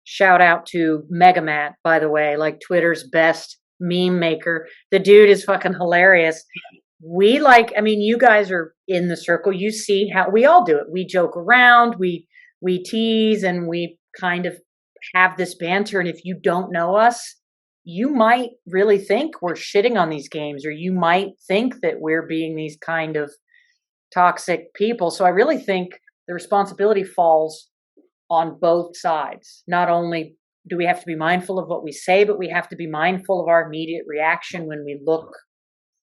shout out to Megamat, by the way, like Twitter's best meme maker. The dude is fucking hilarious. I mean, you guys are in the circle. You see how we all do it. We joke around, we tease, and we kind of have this banter. And if you don't know us, you might really think we're shitting on these games, or you might think that we're being these kind of toxic people. So I really think the responsibility falls on both sides. Not only do we have to be mindful of what we say, but we have to be mindful of our immediate reaction when we look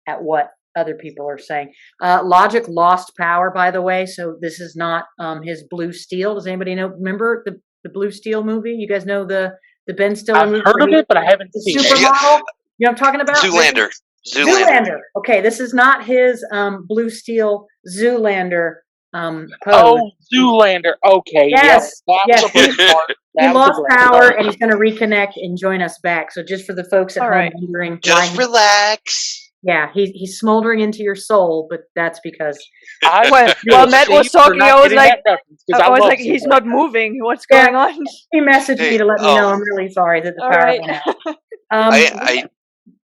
at what other people are saying. Logic lost power, by the way. So this is not his Blue Steel. Does anybody remember the Blue Steel movie? You guys know the Ben Stiller movie? I've heard of it, but I haven't seen it. Supermodel? You know what I'm talking about? Zoolander. Zoolander. Okay, this is not his Blue Steel Zoolander pose. Oh, Zoolander. Okay. Yes, Yep. yes. That was the part. He That was lost the great power part. and he's going to reconnect and join us back. So just for the folks at All home right. wondering, Just why relax. yeah, he's smoldering into your soul, but that's because While Matt was talking, I was like, he's Zoolander. not moving. What's Yeah. going on? he messaged Hey, me to let me know. I'm really sorry that the All power right. went out. I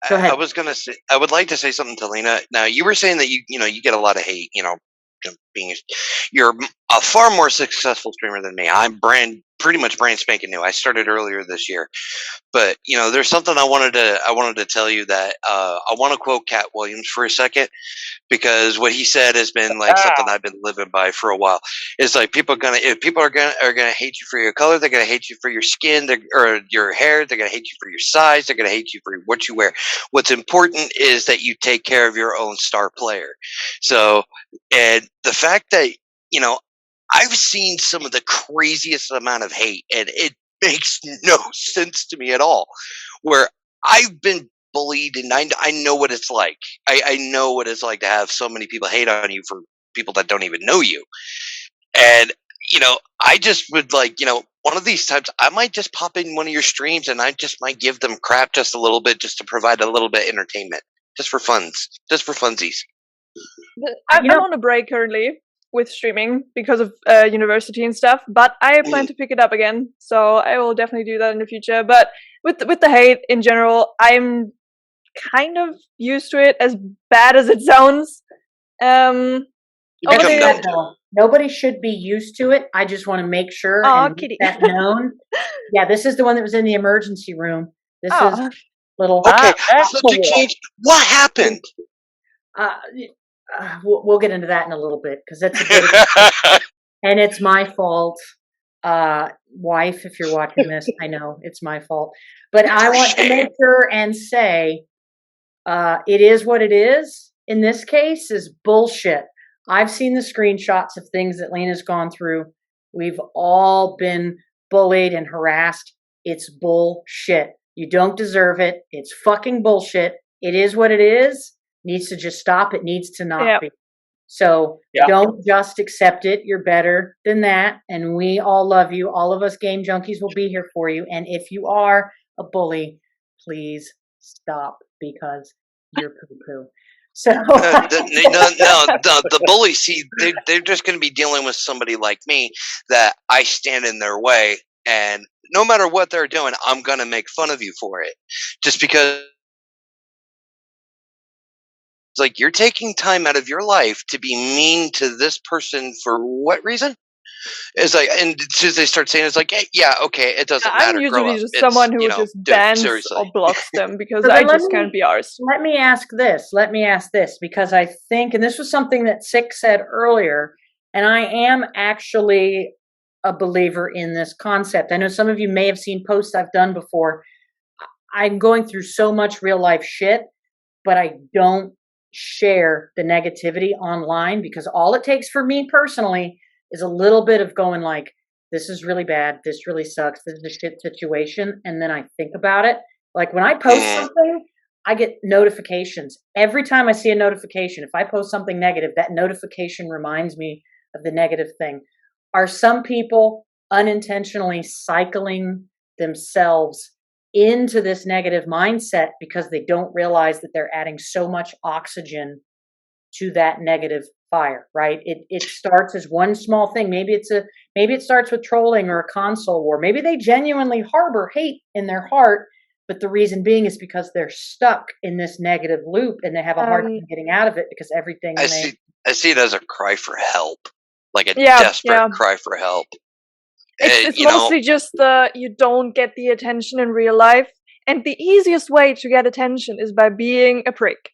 Go ahead. I was gonna say, I would like to say something to Lena. Now, you were saying that you get a lot of hate. You're a far more successful streamer than me. I'm pretty much brand spanking new. I started earlier this year, but there's something I wanted to tell you that I want to quote Cat Williams for a second, because what he said has been like something I've been living by for a while. It's like people are gonna hate you for your color, they're gonna hate you for your skin, or your hair, they're gonna hate you for your size, they're gonna hate you for what you wear. What's important is that you take care of your own star player. So, and the fact that I've seen some of the craziest amount of hate, and it makes no sense to me at all. Where I've been bullied, and I know what it's like. I know what it's like to have so many people hate on you for people that don't even know you. And, I just would one of these times I might just pop in one of your streams and I just might give them crap just a little bit, just to provide a little bit of entertainment, just for funsies. I'm on a break currently with streaming because of university and stuff, but I plan to pick it up again, so I will definitely do that in the future. But with the hate in general, I'm kind of used to it, as bad as it sounds. You become numb to it. Nobody should be used to it. I just want to make sure and kitty. make that known. Yeah, this is the one that was in the emergency room. This is little. Okay, so to change, what happened? We'll get into that in a little bit, because that's a bit and it's my fault. Wife, if you're watching this, I know it's my fault. But I want to make sure and say it is what it is. In this case, is bullshit. I've seen the screenshots of things that Lena's gone through. We've all been bullied and harassed. It's bullshit. You don't deserve it. It's fucking bullshit. It is what it is. Needs to just stop. It needs to not be. So don't just accept it. You're better than that. And we all love you. All of us game junkies will be here for you. And if you are a bully, please stop, because you're poo-poo. So the bullies, see, they're just going to be dealing with somebody like me that I stand in their way, and no matter what they're doing, I'm going to make fun of you for it, just because. It's like, you're taking time out of your life to be mean to this person for what reason? It's like, and as soon as they start saying, it's like, hey, okay, it doesn't matter. I'm usually just someone who just bans or blocks them, because I just can't be ours. Let me ask this, because I think, and this was something that Sick said earlier, and I am actually a believer in this concept. I know some of you may have seen posts I've done before. I'm going through so much real life shit, but I don't share the negativity online, because all it takes for me personally is a little bit of going like, this is really bad, this really sucks, this is a shit situation, and then I think about it. Like when I post something, I get notifications. Every time I see a notification, if I post something negative, that notification reminds me of the negative thing. Are some people unintentionally cycling themselves into this negative mindset because they don't realize that they're adding so much oxygen to that negative fire, right? It starts as one small thing. Maybe it starts with trolling or a console war. Maybe they genuinely harbor hate in their heart, but the reason being is because they're stuck in this negative loop and they have a hard time getting out of it, because everything I see it as a cry for help, like a desperate cry for help. It's mostly just you don't get the attention in real life, and the easiest way to get attention is by being a prick.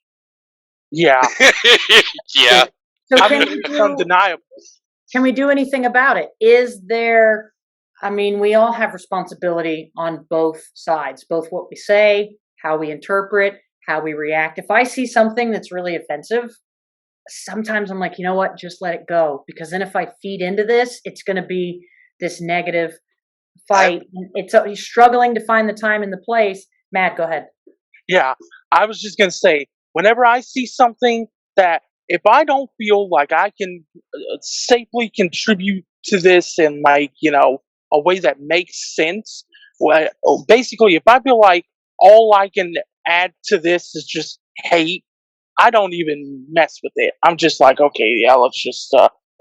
Yeah. Yeah. So it's undeniable. Can we do anything about it? Is there, I mean, we all have responsibility on both sides, both what we say, how we interpret, how we react. If I see something that's really offensive, sometimes I'm like, you know what, just let it go. Because then if I feed into this, it's going to be this negative fight. It's struggling to find the time and the place. Matt, go ahead. Yeah, I was just going to say, whenever I see something that, if I don't feel like I can safely contribute to this in a way that makes sense, basically, if I feel like all I can add to this is just hate, I don't even mess with it. I'm just like, okay, yeah, let's just,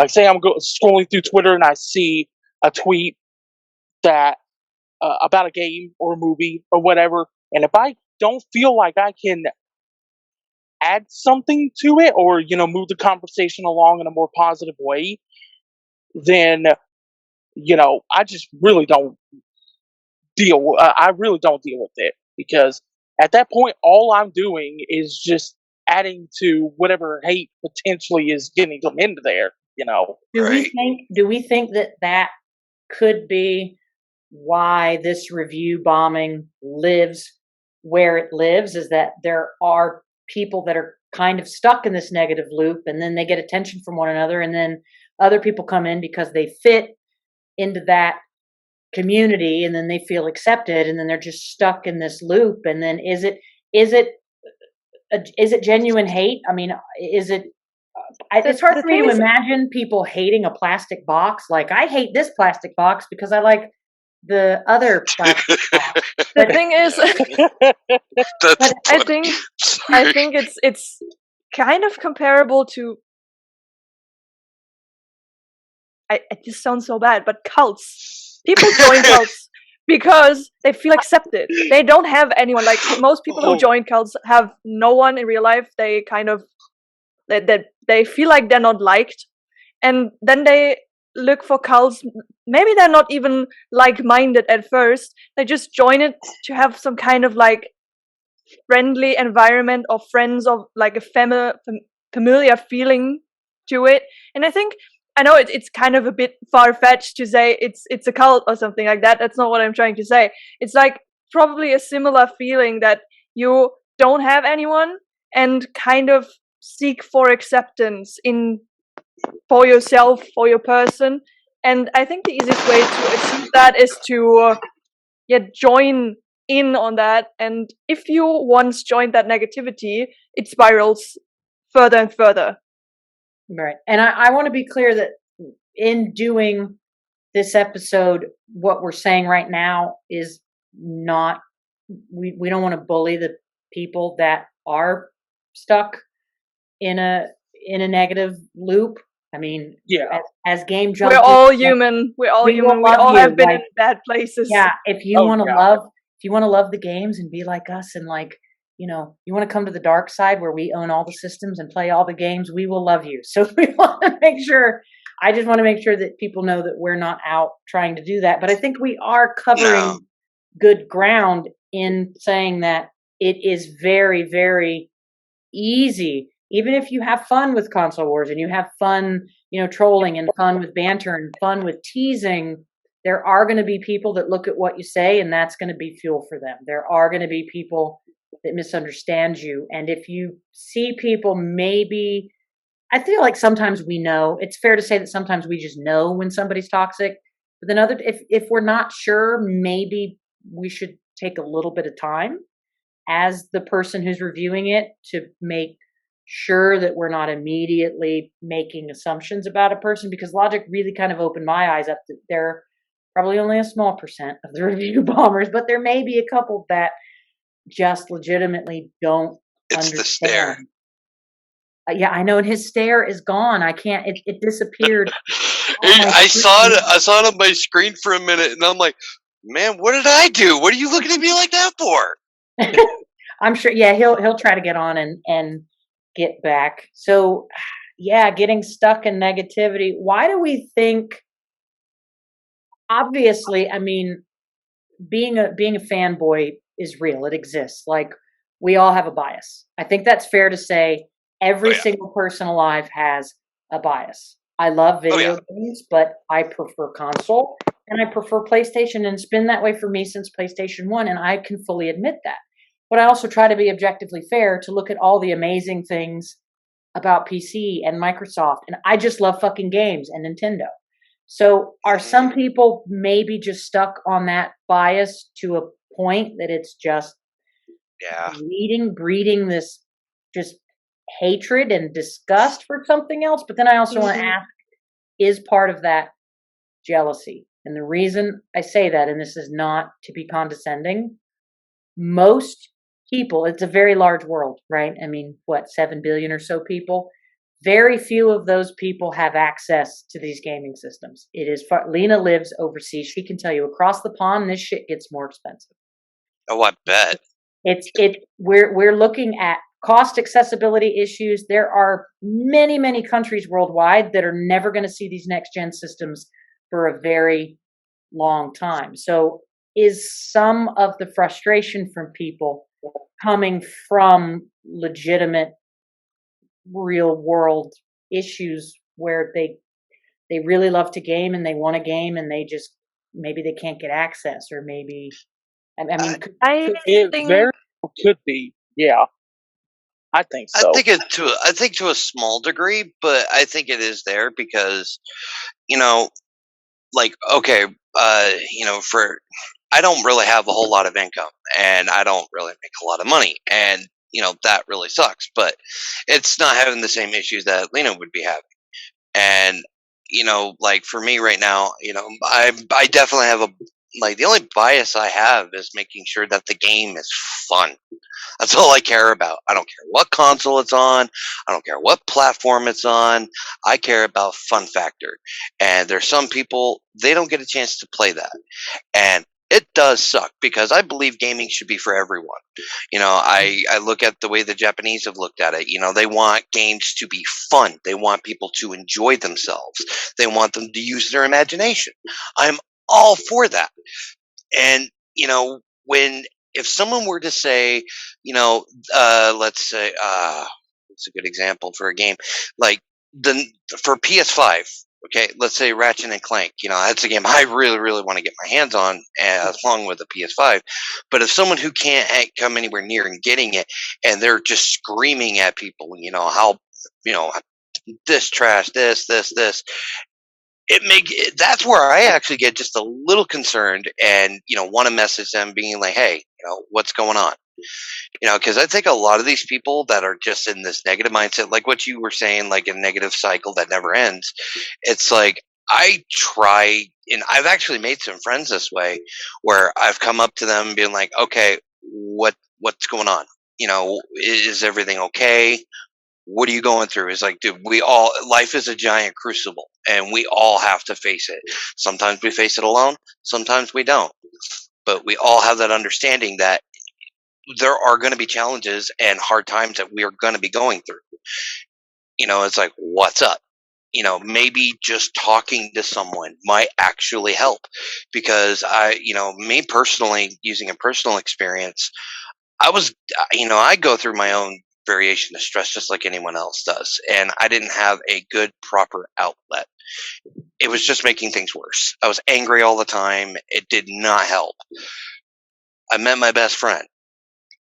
say I'm scrolling through Twitter and I see a tweet that, about a game or a movie or whatever, and if I don't feel like I can add something to it, or move the conversation along in a more positive way, then I just really don't deal. I really don't deal with it, because at that point, all I'm doing is just adding to whatever hate potentially is getting them into there. Do we think that could be why this review bombing lives where it lives? Is that there are people that are kind of stuck in this negative loop, and then they get attention from one another, and then other people come in because they fit into that community, and then they feel accepted, and then they're just stuck in this loop. And then is it genuine hate? I mean, is it it's hard the for me thing to is- imagine people hating a plastic box. Like, I hate this plastic box because I like the other plastic box. The But thing is, That's But I funny. think it's kind of comparable to. It just sounds so bad, but cults. People join cults because they feel accepted. They don't have anyone. Like most people who Oh. join cults have no one in real life. They kind of they feel like they're not liked, and then they look for cults. Maybe they're not even like-minded at first. They just join it to have some kind of like friendly environment or friends of like a familiar feeling to it. And I know it's kind of a bit far-fetched to say it's a cult or something like that. That's not what I'm trying to say. It's like probably a similar feeling that you don't have anyone and kind of seek for acceptance for yourself, for your person. And I think the easiest way to achieve that is to join in on that. And if you once joined that negativity, it spirals further and further. right. And I want to be clear that in doing this episode, what we're saying right now is not, we don't want to bully the people that are stuck in a negative loop. I mean, Yeah. as game junkies, We're all human. We're all we will human. We love all you, have been like- in bad places. yeah, if you Oh, want to yeah. love the games and be like us and like, you want to come to the dark side where we own all the systems and play all the games, we will love you. So I just want to make sure that people know that we're not out trying to do that. But I think we are covering No. good ground in saying that it is very, very easy. Even if you have fun with console wars and you have fun, trolling and fun with banter and fun with teasing, there are going to be people that look at what you say and that's going to be fuel for them. There are going to be people that misunderstand you. And if you see people, maybe, I feel like sometimes we know, it's fair to say that sometimes we just know when somebody's toxic. But then if we're not sure, maybe we should take a little bit of time as the person who's reviewing it to make sure that we're not immediately making assumptions about a person, because Logic really kind of opened my eyes up that they're probably only a small percent of the review bombers, but there may be a couple that just legitimately don't It's understand. the stare. Yeah, I know, and his stare is gone. I can't. It disappeared. I saw it. I saw it on my screen for a minute, and I'm like, "Man, what did I do? What are you looking at me like that for?" I'm sure. Yeah, he'll try to get on and get back. So, yeah, getting stuck in negativity. Why do we think? Obviously, I mean, being a fanboy is real. It exists. Like, we all have a bias. I think that's fair to say. Every Oh, yeah. single person alive has a bias. I love video games, but I prefer console and I prefer PlayStation, and it's been that way for me since PlayStation 1, and I can fully admit that. But I also try to be objectively fair to look at all the amazing things about PC and Microsoft, and I just love fucking games and Nintendo. So are some people maybe just stuck on that bias to a point that it's just Yeah. breeding this just hatred and disgust for something else? But then I also want to ask, is part of that jealousy? And the reason I say that, and this is not to be condescending, most people, it's a very large world, right? I mean, 7 billion or so people? Very few of those people have access to these gaming systems. It is Lena lives overseas. She can tell you across the pond, this shit gets more expensive. Oh, I bet. We're looking at cost accessibility issues. There are many, many countries worldwide that are never going to see these next gen systems for a very long time. So is some of the frustration from people coming from legitimate real world issues where they really love to game and they want a game and they just, maybe they can't get access, or maybe, I mean, I It think very well could be. Yeah. I think so. I think to a small degree, but I think it is there because, like, okay, for I don't really have a whole lot of income and I don't really make a lot of money, and that really sucks. But it's not having the same issues that Lena would be having. And like for me right now, I definitely have the only bias I have is making sure that the game is fun. That's all I care about. I don't care what console it's on. I don't care what platform it's on. I care about fun factor. And there's some people, they don't get a chance to play that. And it does suck because I believe gaming should be for everyone. I look at the way the Japanese have looked at it. They want games to be fun. They want people to enjoy themselves. They want them to use their imagination. I'm all for that. And, when if someone were to say, let's say, what's a good example for a game like for PS5. Okay, let's say Ratchet and Clank. That's a game I really, really want to get my hands on, along with the PS5. But if someone who can't come anywhere near and getting it, and they're just screaming at people, how, this trash, this, that's where I actually get just a little concerned, and want to message them, being like, hey, what's going on? Because I think a lot of these people that are just in this negative mindset, like what you were saying, like a negative cycle that never ends. It's like I try, and I've actually made some friends this way, where I've come up to them being like, okay, what's going on? Is everything okay? What are you going through? It's like, dude, life is a giant crucible, and we all have to face it. Sometimes we face it alone, sometimes we don't. But we all have that understanding that there are going to be challenges and hard times that we are going to be going through. It's like, what's up? Maybe just talking to someone might actually help, because me personally, using a personal experience, I go through my own variation of stress just like anyone else does. And I didn't have a good, proper outlet. It was just making things worse. I was angry all the time. It did not help. I met my best friend.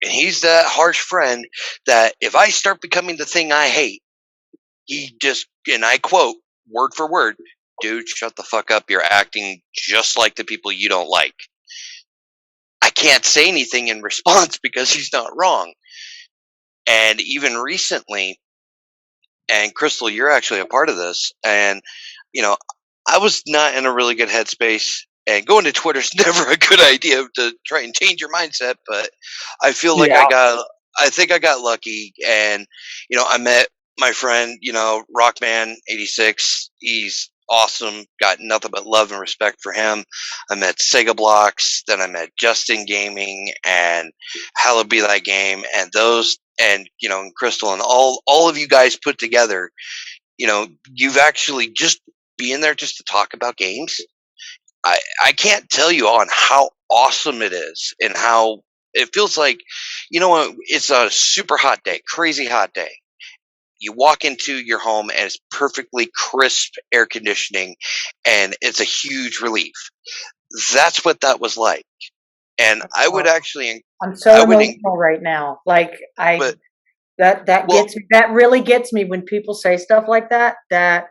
And he's that harsh friend that if I start becoming the thing I hate, he just, and I quote word for word, dude, shut the fuck up. You're acting just like the people you don't like. I can't say anything in response because he's not wrong. And even recently, and Crystal, you're actually a part of this. And, I was not in a really good headspace. And going to Twitter's never a good idea to try and change your mindset, but I feel like Yeah. I think I got lucky, and I met my friend, Rockman86. He's awesome. Got nothing but love and respect for him. I met Sega Blocks, then I met Justin Gaming and Hallowed Be Thy Game, and those, and and Crystal, and all of you guys put together. You've actually just being there just to talk about games. I can't tell you on how awesome it is, and how it feels like, it's a super hot day, crazy hot day. You walk into your home and it's perfectly crisp air conditioning, and it's a huge relief. That's what that was like. And I would actually, I'm so emotional right now. Like but that well, gets me. That really gets me when people say stuff like that. That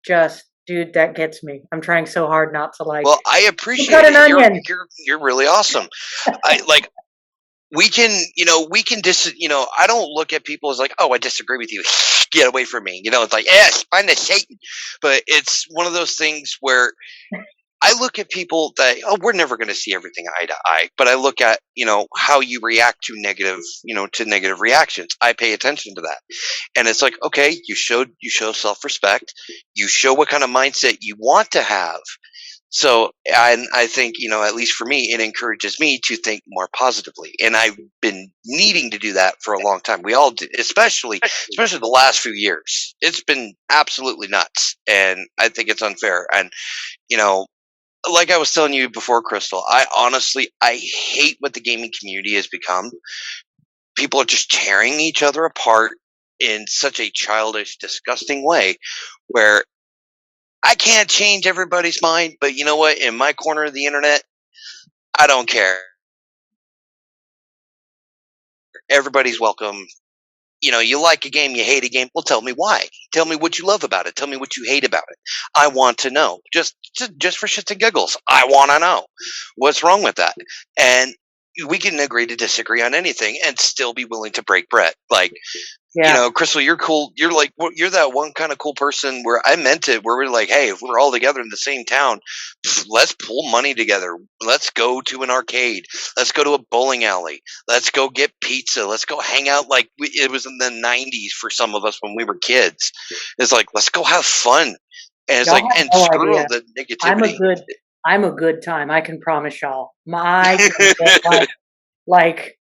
just, dude, that gets me. I'm trying so hard not to like I cut appreciate an it. onion. You're really awesome. I like we can I don't look at people as like, oh, I disagree with you. Get away from me. It's like, yes, find the Satan. But it's one of those things where I look at people that, oh, we're never going to see everything eye to eye. But I look at, how you react to negative reactions. I pay attention to that. And it's like, okay, you show self-respect. You show what kind of mindset you want to have. So I think, at least for me, it encourages me to think more positively. And I've been needing to do that for a long time. We all do, especially the last few years. It's been absolutely nuts. And I think it's unfair. And, like I was telling you before, Crystal, I hate what the gaming community has become. People are just tearing each other apart in such a childish, disgusting way, where I can't change everybody's mind, but you know what? In my corner of the internet, I don't care. Everybody's welcome. You like a game, you hate a game. Well, tell me why. Tell me what you love about it. Tell me what you hate about it. I want to know. Just for shits and giggles. I want to know what's wrong with that. And we can agree to disagree on anything and still be willing to break bread. Like, you Yeah. know, Crystal, you're cool. You're like, you're that one kind of cool person where I meant it, where we're like, hey, if we're all together in the same town, let's pull money together. Let's go to an arcade. Let's go to a bowling alley. Let's go get pizza. Let's go hang out like it was in the 90s for some of us when we were kids. It's like, let's go have fun. And it's Y'all like, have and no screw all idea. the I'm a negativity. good time. I can promise y'all. I can get like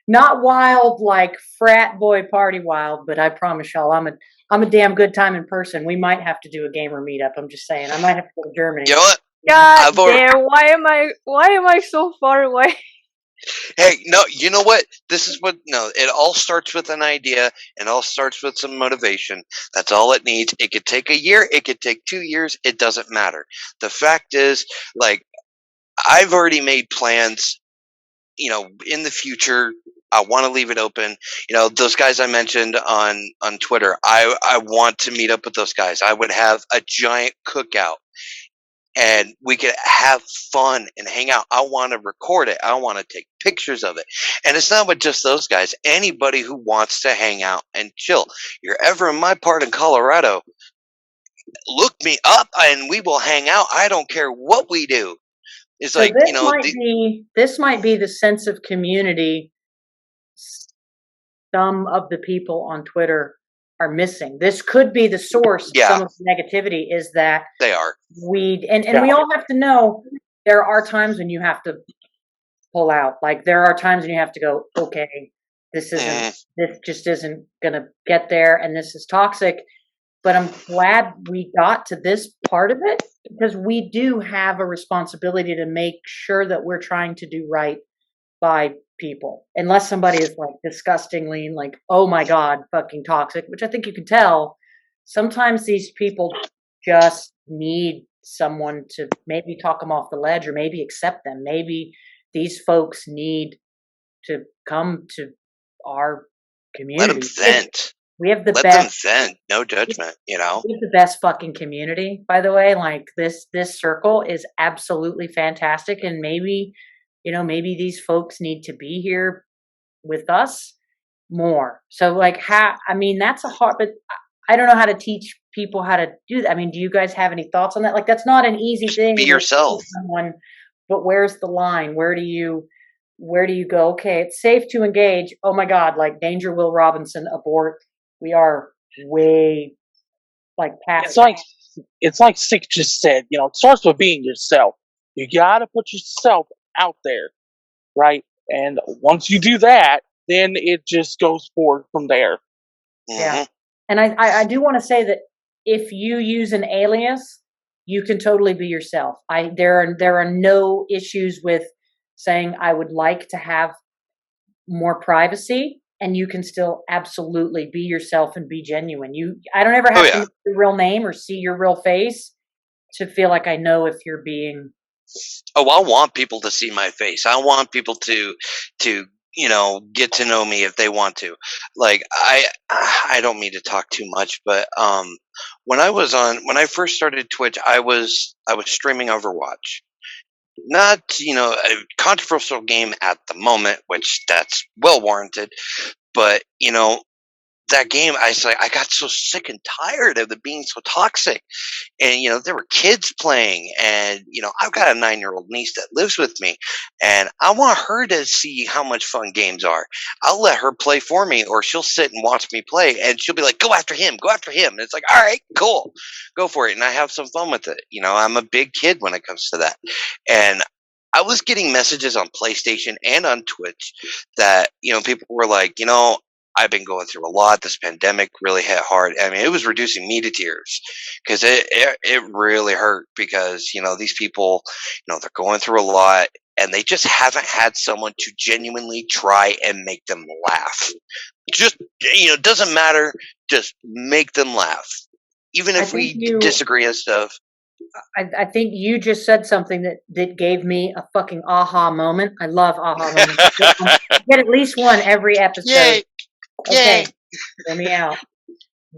not wild like frat boy party wild, but I promise y'all I'm a damn good time in person. We might have to do a gamer meetup. I'm just saying. I might have to go to Germany. You know what? God I've already- damn! Why am I so far away? Hey, no, you know what? This is what, no, it all starts with an idea and all starts with some motivation. That's all it needs. It could take a year, it could take 2 years, it doesn't matter. The fact is, like, I've already made plans, you know, in the future. I want to leave it open. You know, those guys I mentioned on Twitter, I want to meet up with those guys. I would have a giant cookout and we could have fun and hang out. I want to record it. I want to take pictures of it. And it's not with just those guys. Anybody who wants to hang out and chill. You're ever in my part in Colorado, look me up and we will hang out. I don't care what we do. It's So like, this you know, might be the sense of community some of the people on Twitter are missing. This could be the source of Yeah. some of the negativity is that they are. we Yeah. we all have to know there are times when you have to pull out. Like there are times when you have to go, okay, this just isn't gonna get there and this is toxic. But I'm glad we got to this part of it because we do have a responsibility to make sure that we're trying to do right by people. Unless somebody is like disgustingly like, oh my God, fucking toxic, which I think you can tell. Sometimes these people just need someone to maybe talk them off the ledge or maybe accept them. Maybe these folks need to come to our community. Let them vent. We have the Let best. them vent. No judgment, you know? We have the best fucking community, by the way. Like this circle is absolutely fantastic. And maybe, you know, maybe these folks need to be here with us more. So like that's a hard, but I don't know how to teach people how to do that. I mean, do you guys have any thoughts on that? Like that's not an easy thing. Be yourself. Someone, but where's the line? Where do you go? Okay, it's safe to engage. Oh my God, like Danger Will Robinson, abort. We are way like past. It's like Sick just said, you know, it starts with being yourself. You gotta put yourself out there, right? And once you do that, then it just goes forward from there. Yeah. And I do want to say that if you use an alias, you can totally be yourself. There are no issues with saying I would like to have more privacy, and you can still absolutely be yourself and be genuine. I don't ever have to know your real name or see your real face to feel like I know if you're being. Oh, I want people to see my face. I want people to you know, get to know me if they want to. Like I don't mean to talk too much, but when I first started Twitch, I was streaming Overwatch. Not, you know, a controversial game at the moment, which that's well warranted, but you know, that game, I got so sick and tired of it being so toxic. And, you know, there were kids playing, and, you know, I've got a 9-year-old niece that lives with me, and I want her to see how much fun games are. I'll let her play for me, or she'll sit and watch me play, and she'll be like, go after him, go after him. And it's like, all right, cool, go for it. And I have some fun with it. You know, I'm a big kid when it comes to that. And I was getting messages on PlayStation and on Twitch that, you know, people were like, you know, I've been going through a lot. This pandemic really hit hard. I mean, it was reducing me to tears because it really hurt because, you know, these people, you know, they're going through a lot and they just haven't had someone to genuinely try and make them laugh. Just, you know, it doesn't matter. Just make them laugh. Even if we disagree and stuff. I think you just said something that gave me a fucking aha moment. I love aha moments. Get at least one every episode. Yay. Okay, hear me out.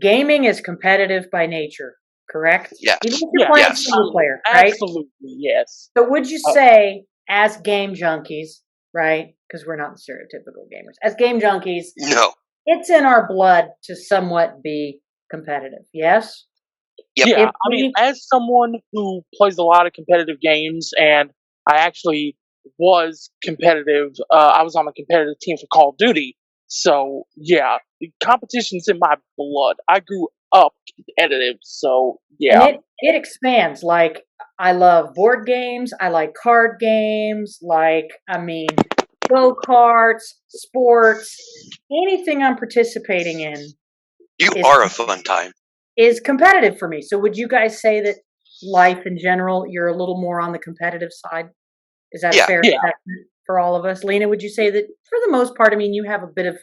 Gaming is competitive by nature, correct? Yeah. Even if you're playing single player, right? Absolutely, yes. So would you say, as game junkies, right? Because we're not stereotypical gamers. As game junkies, No. it's in our blood to somewhat be competitive. Yes? Yep. Yeah, If I mean, we, as someone who plays a lot of competitive games, and I actually was competitive, I was on a competitive team for Call of Duty. So, yeah, the competition's in my blood. I grew up competitive, so and yeah. it expands. Like, I love board games. I like card games. Like, I mean, go-karts, sports, anything I'm participating in You is are a fun time. competitive for me. So would you guys say that life in general, you're a little more on the competitive side? Is that a Yeah. fair Yeah. assessment for all of us? Lena, would you say that for the most part, I mean, you have a bit of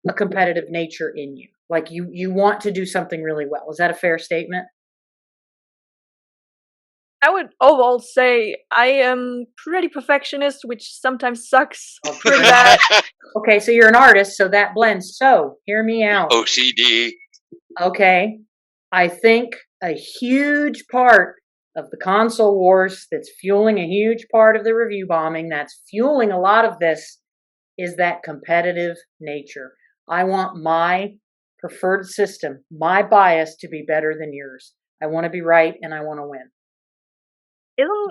a competitive nature in you? Like you want to do something really well. Is that a fair statement? I would overall say I am pretty perfectionist, which sometimes sucks Oh, pretty great. bad. Okay, so you're an artist, so that blends. So hear me out. OCD. Okay. I think a huge part of the console wars that's fueling a huge part of the review bombing, that's fueling a lot of this, is that competitive nature. I want my preferred system, my bias to be better than yours. I want to be right and I want to win.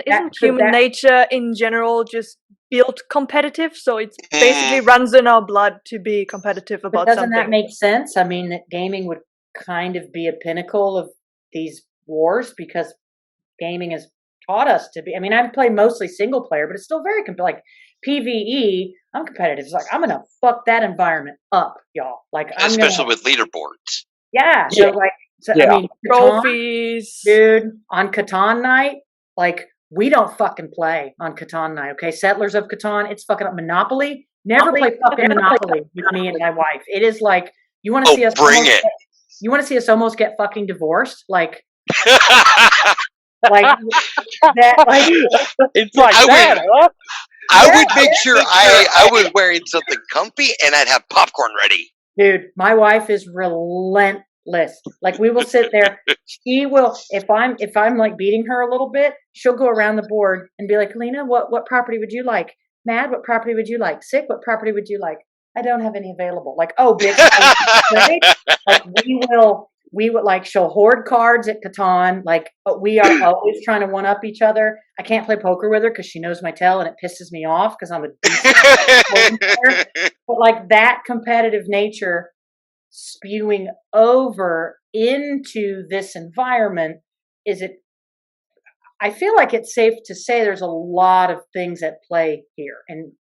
Isn't human nature in general just built competitive? So it Mm. basically runs in our blood to be competitive But about doesn't that something. make sense? I mean, that gaming would kind of be a pinnacle of these wars because gaming has taught us to be. I mean, I've played mostly single player, but it's still very like PVE. I'm competitive. It's like I'm gonna fuck that environment up, y'all. Like I'm Especially gonna, with leaderboards. yeah. So like, so I Yeah. mean, Catan, Trophies. dude, on Catan night, like we don't fucking play on Catan night. Okay, Settlers of Catan, it's fucking up. Monopoly. Never play fucking Monopoly with me and my wife. It is like you want to Oh, see us bring it. you want to see us almost get fucking divorced, like that, like It's like I that, would- huh? I Yeah. would make sure I was wearing something comfy and I'd have popcorn ready. dude, my wife is relentless. Like we will sit there. She will, if I'm like beating her a little bit, she'll go around the board and be like, Lena, what property would you like? Mad, what property would you like? Sick, what property would you like? I don't have any available. Like, oh bitch, right? Like we would like she'll hoard cards at Catan. Like, but we are always trying to one up each other. I can't play poker with her because she knows my tell and it pisses me off because I'm a decent player. But like that competitive nature spewing over into this environment, is it? I feel like it's safe to say there's a lot of things at play here, and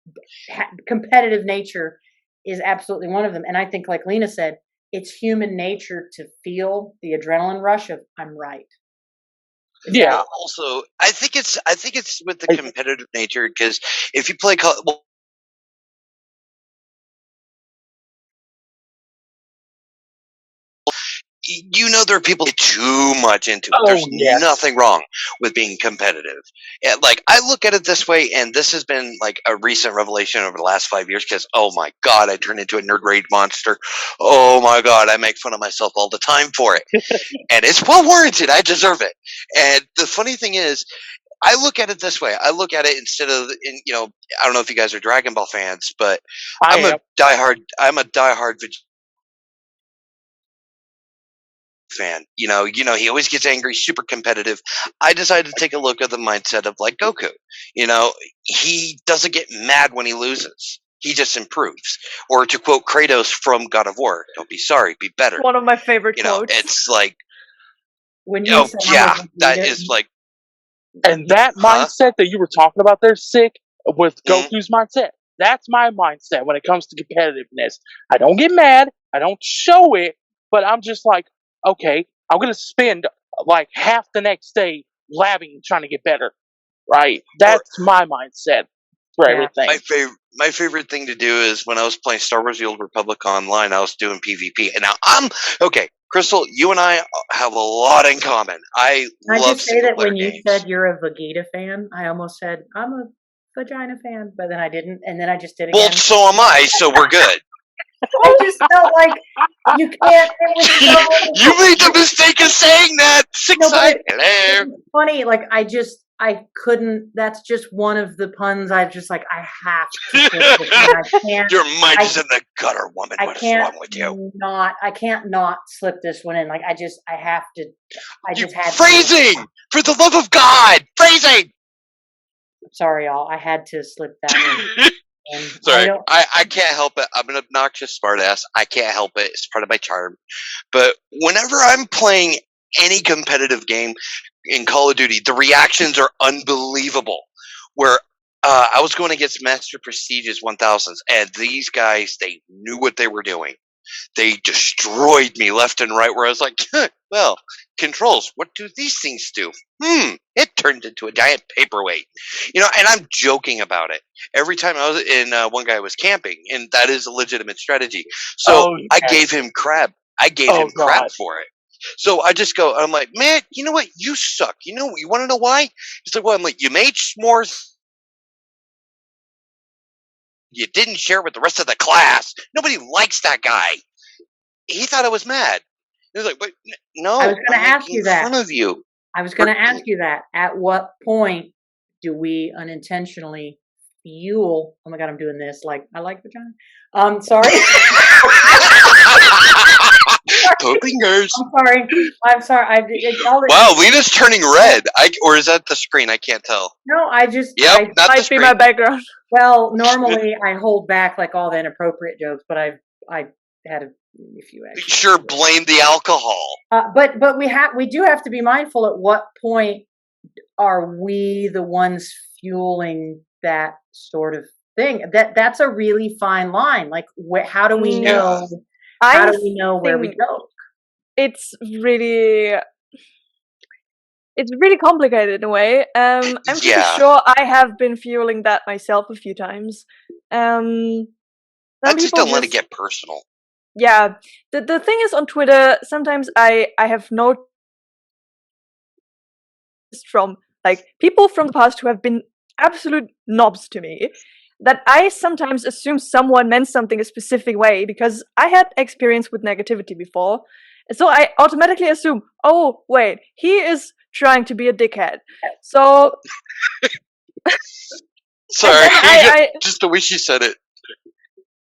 competitive nature is absolutely one of them. And I think, like Lena said, it's human nature to feel the adrenaline rush of I'm right. Yeah. Also, I think it's with the competitive nature because if you play you know there are people who get too much into it. Oh, There's yes. nothing wrong with being competitive. And, like, I look at it this way, and this has been like a recent revelation over the last 5 years because, oh my God, I turned into a nerd rage monster. Oh my God, I make fun of myself all the time for it. And it's well warranted. I deserve it. And the funny thing is, I look at it this way. I look at it instead of, I don't know if you guys are Dragon Ball fans, but I'm a diehard fan. He always gets angry, super competitive. I decided to take a look at the mindset of like Goku. He doesn't get mad when he loses. He just improves. Or to quote Kratos from God of War, don't be sorry, be better. One of my favorite quotes. It's like, When you say that is like, and that mindset that you were talking about there, Sick, with Goku's mindset, that's my mindset when it comes to competitiveness. I don't get mad, I don't show it, but I'm just like, okay, I'm going to spend like half the next day labbing trying to get better, right? That's my mindset for everything. My favorite thing to do is when I was playing Star Wars The Old Republic online, I was doing PvP. And now okay, Crystal, you and I have a lot in common. I love just say that when games. you said you're a Vegeta fan, I almost said I'm a vagina fan, but then I didn't, and then I just did again. Well, so am I, so we're good. I just felt like you can't. It was so you made the mistake of saying that. Sicsyde. It's funny. Like I I couldn't. That's just one of the puns. I just like. I have to slip this in. I can't. Your mind is in the gutter, woman. I What is can't wrong with you? I can't not slip this one in. Like I have to. I just had phrasing to. for the love of God, phrasing. Sorry, y'all. I had to slip that in. And Sorry, I can't help it. I'm an obnoxious smartass. I can't help it. It's part of my charm. But whenever I'm playing any competitive game in Call of Duty, the reactions are unbelievable. Where I was going against Master Prestige's 1000s, and these guys, they knew what they were doing. They destroyed me left and right, where I was like, well, controls, what do these things do? It turned into a giant paperweight. And I'm joking about it. Every time I was in, one guy was camping, and that is a legitimate strategy. So I gave him crap. Crap for it. So I just go, I'm like, man, you know what? You suck. You want to know why? He's like, well, I'm like, you made s'mores. You didn't share it with the rest of the class. Nobody likes that guy. He thought I was mad. He was like, but no. I was going to ask you that. In front of you. I was going to ask you that. At what point do we unintentionally fuel? Oh my God, I'm doing this. Like, I like vagina. Sorry. Fingers. I'm sorry. Wow, Lena's turning red. Or is that the screen? I can't tell. No, I just. Yep, not the might screen. be my background. Well, normally I hold back like all the inappropriate jokes, but I had a few. Extra sure, blame the alcohol. But we do have to be mindful. At what point are we the ones fueling that sort of thing? That's a really fine line. Like, how do we know? How do we know where we go? It's really complicated in a way. I'm pretty sure I have been fueling that myself a few times. I just don't let it get personal. Yeah. The thing is, on Twitter, sometimes I have noticed from like people from the past who have been absolute knobs to me, that I sometimes assume someone meant something a specific way because I had experience with negativity before. So I automatically assume, oh, wait, he is trying to be a dickhead. So... Sorry, just the way she said it.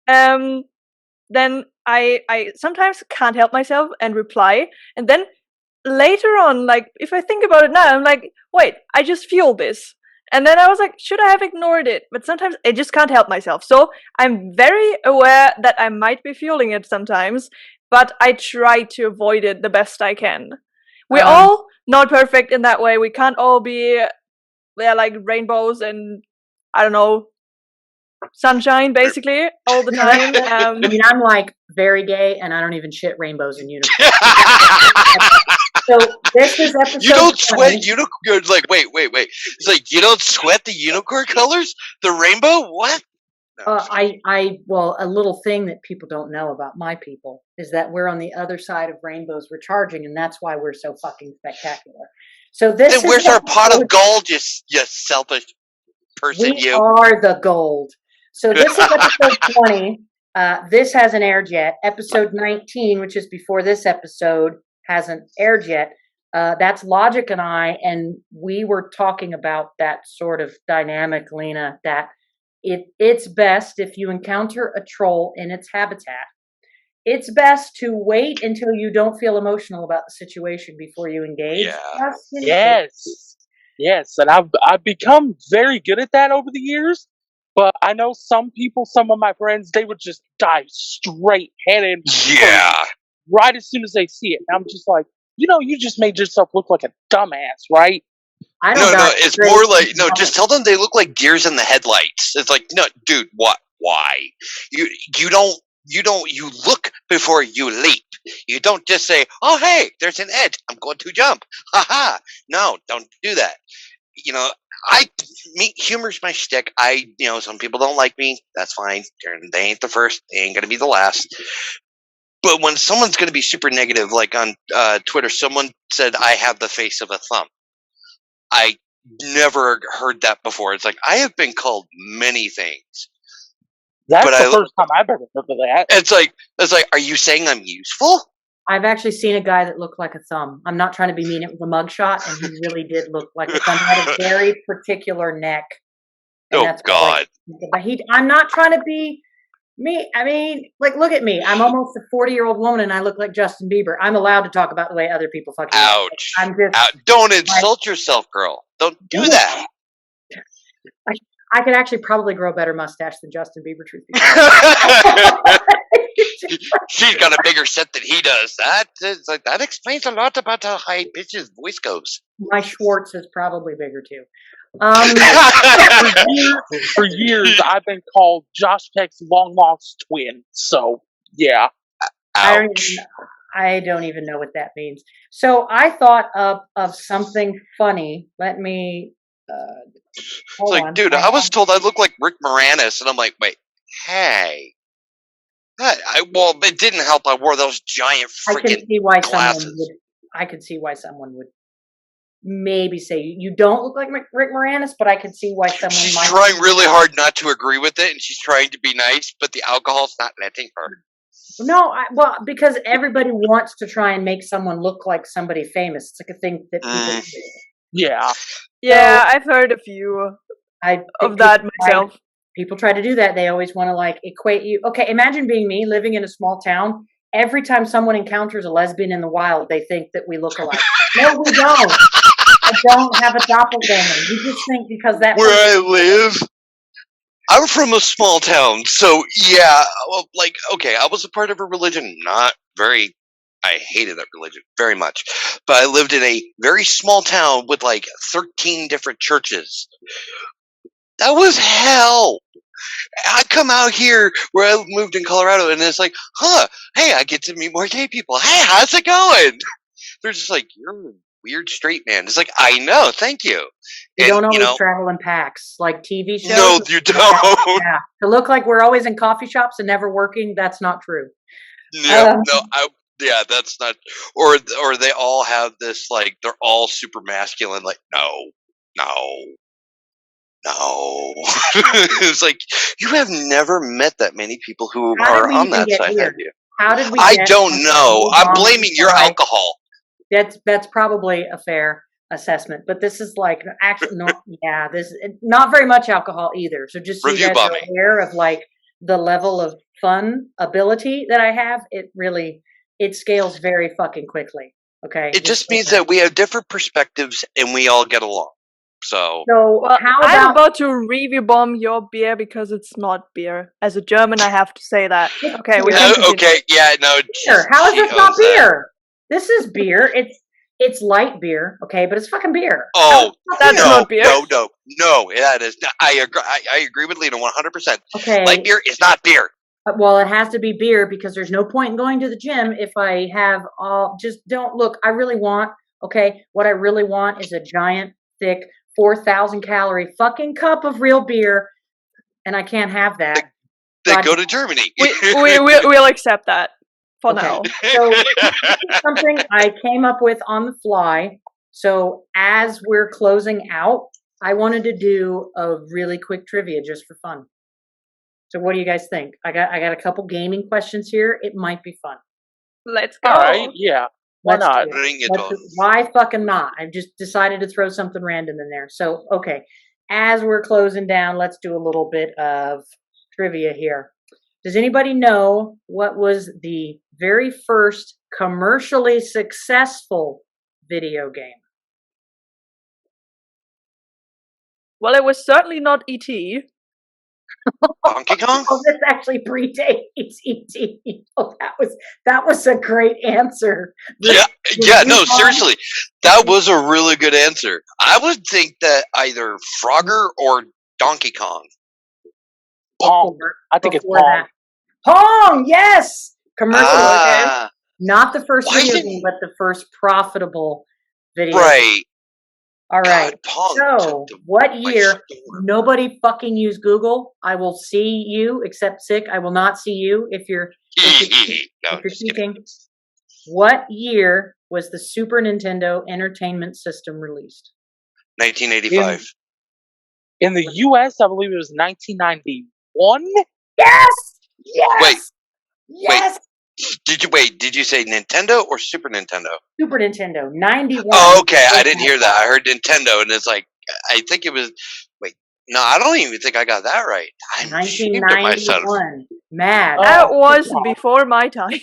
Then I sometimes can't help myself and reply. And then later on, like, if I think about it now, I'm like, wait, I just fueled this. And then I was like, should I have ignored it? But sometimes I just can't help myself. So I'm very aware that I might be fueling it sometimes, but I try to avoid it the best I can. We're all not perfect in that way. We can't all be there like rainbows and, I don't know, sunshine basically all the time. I mean, I'm like very gay and I don't even shit rainbows and unicorns. So this is episode. You don't sweat unicorn. Like, wait. It's like you don't sweat the unicorn colors, the rainbow. What? No, well, a little thing that people don't know about my people is that we're on the other side of rainbows. We're charging, and that's why we're so fucking spectacular. So this. Then where's our pot of gold? You selfish person. We are the gold. So this is episode 20. This hasn't aired yet. Episode 19, which is before this episode, hasn't aired yet. That's Logic and I, and we were talking about that sort of dynamic, Lena, that it's best if you encounter a troll in its habitat. It's best to wait until you don't feel emotional about the situation before you engage. Yeah. Yes, and I've become very good at that over the years. But I know some people, some of my friends, they would just dive straight head in. Yeah. Right as soon as they see it. And I'm just like, you just made yourself look like a dumbass, right? No, it's more like, just tell them they look like deers in the headlights. It's like, no, dude, what? Why? You look before you leap. You don't just say, oh, hey, there's an edge. I'm going to jump. Ha. No, don't do that. Humor's my shtick. Some people don't like me. That's fine. They ain't the first. They ain't going to be the last. But when someone's going to be super negative, like on Twitter, someone said, I have the face of a thumb. I never heard that before. It's like, I have been called many things. That's the first time I've ever heard of that. It's like, are you saying I'm useful? I've actually seen a guy that looked like a thumb. I'm not trying to be mean. It was a mugshot, and he really did look like a thumb. He had a very particular neck. And Oh that's what, like, God. but I'm not trying to be me. I mean, like, look at me. I'm almost a 40-year-old woman, and I look like Justin Bieber. I'm allowed to talk about the way other people fucking look. Ouch. I'm just. Don't insult yourself, girl. Don't do that. I could actually probably grow a better mustache than Justin Bieber, truth be told. She's got a bigger set than he does. That explains a lot about how high pitched voice goes. My Schwartz is probably bigger too. For years, I've been called Josh Peck's long lost twin. So yeah. Ouch. I don't even know what that means. So I thought of something funny. Let me. It's like, dude, I was told I look like Rick Moranis, and I'm like, wait, hey. Well, it didn't help. I wore those giant freaking glasses. I could see why someone would maybe say you don't look like Rick Moranis, but I could see why someone she's might. She's trying really hard not to agree with it, and she's trying to be nice, but the alcohol's not letting her. No, because everybody wants to try and make someone look like somebody famous. It's like a thing that people do. Yeah. Yeah, I've heard a few of that myself. People try to do that. They always want to like equate you. Okay, imagine being me living in a small town. Every time someone encounters a lesbian in the wild, they think that we look alike. No, we don't. I don't have a doppelganger. You just think because that. Where I live, I'm from a small town, so yeah. Well, like, okay, I was a part of a religion, not very. I hated that religion very much, but I lived in a very small town with like 13 different churches. That was hell. I come out here where I moved in Colorado, and it's like, hey, I get to meet more gay people. Hey, how's it going? They're just like, you're a weird straight man. It's like, I know, thank you. You don't always travel in packs like TV shows. No, you don't. Yeah. To look like we're always in coffee shops and never working, that's not true. Yeah, that's not. Or they all have this, like, they're all super masculine. Like, no. It's like, you have never met that many people who are on that side, have you? How did we? I don't know. I'm blaming your alcohol. That's probably a fair assessment, but this is like actually not very much alcohol either. So just so you guys are aware of like the level of fun ability that I have. It scales very fucking quickly. Okay. It just means that we have different perspectives and we all get along. So I'm about to review bomb your beer because it's not beer. As a German, I have to say that. Okay. Sure. How is this not beer? This is beer. It's light beer, okay, but it's fucking beer. Oh, that's not beer. No, that is not. I agree with Lena 100%. Okay. Light beer is not beer. Well, it has to be beer because there's no point in going to the gym if I have just don't look. I really want, okay, what I really want is a giant, thick, 4,000 calorie fucking cup of real beer, and I can't have that. Then go to Germany. We'll accept that for now. So this is something I came up with on the fly. So as we're closing out, I wanted to do a really quick trivia just for fun. So what do you guys think? I got a couple gaming questions here. It might be fun. Let's go. All right, yeah. Why not? Why fucking not? I just decided to throw something random in there. So, okay. As we're closing down, let's do a little bit of trivia here. Does anybody know what was the very first commercially successful video game? Well, it was certainly not E.T. Donkey Kong? Oh, this actually predates E.T. Oh, that was a great answer. No, seriously. That was a really good answer. I would think that either Frogger or Donkey Kong. Pong. I think it's Pong. Pong, yes! Commercial, okay. Not the first video game, but the first profitable video game. Right. All right. So, what year? Nobody fucking use Google. I will see you, except Sick. I will not see you if you're speaking. What year was the Super Nintendo Entertainment System released? 1985. In the U.S., I believe it was 1991. Yes. Yes. Wait. Did you say Nintendo or Super Nintendo? Super Nintendo, 91. Oh, okay. I didn't hear that. I heard Nintendo, and it's like I think it was. Wait, no, I don't even think I got that right. I'm ashamed of myself. 1991. Mad. That Oh, was God. before my time.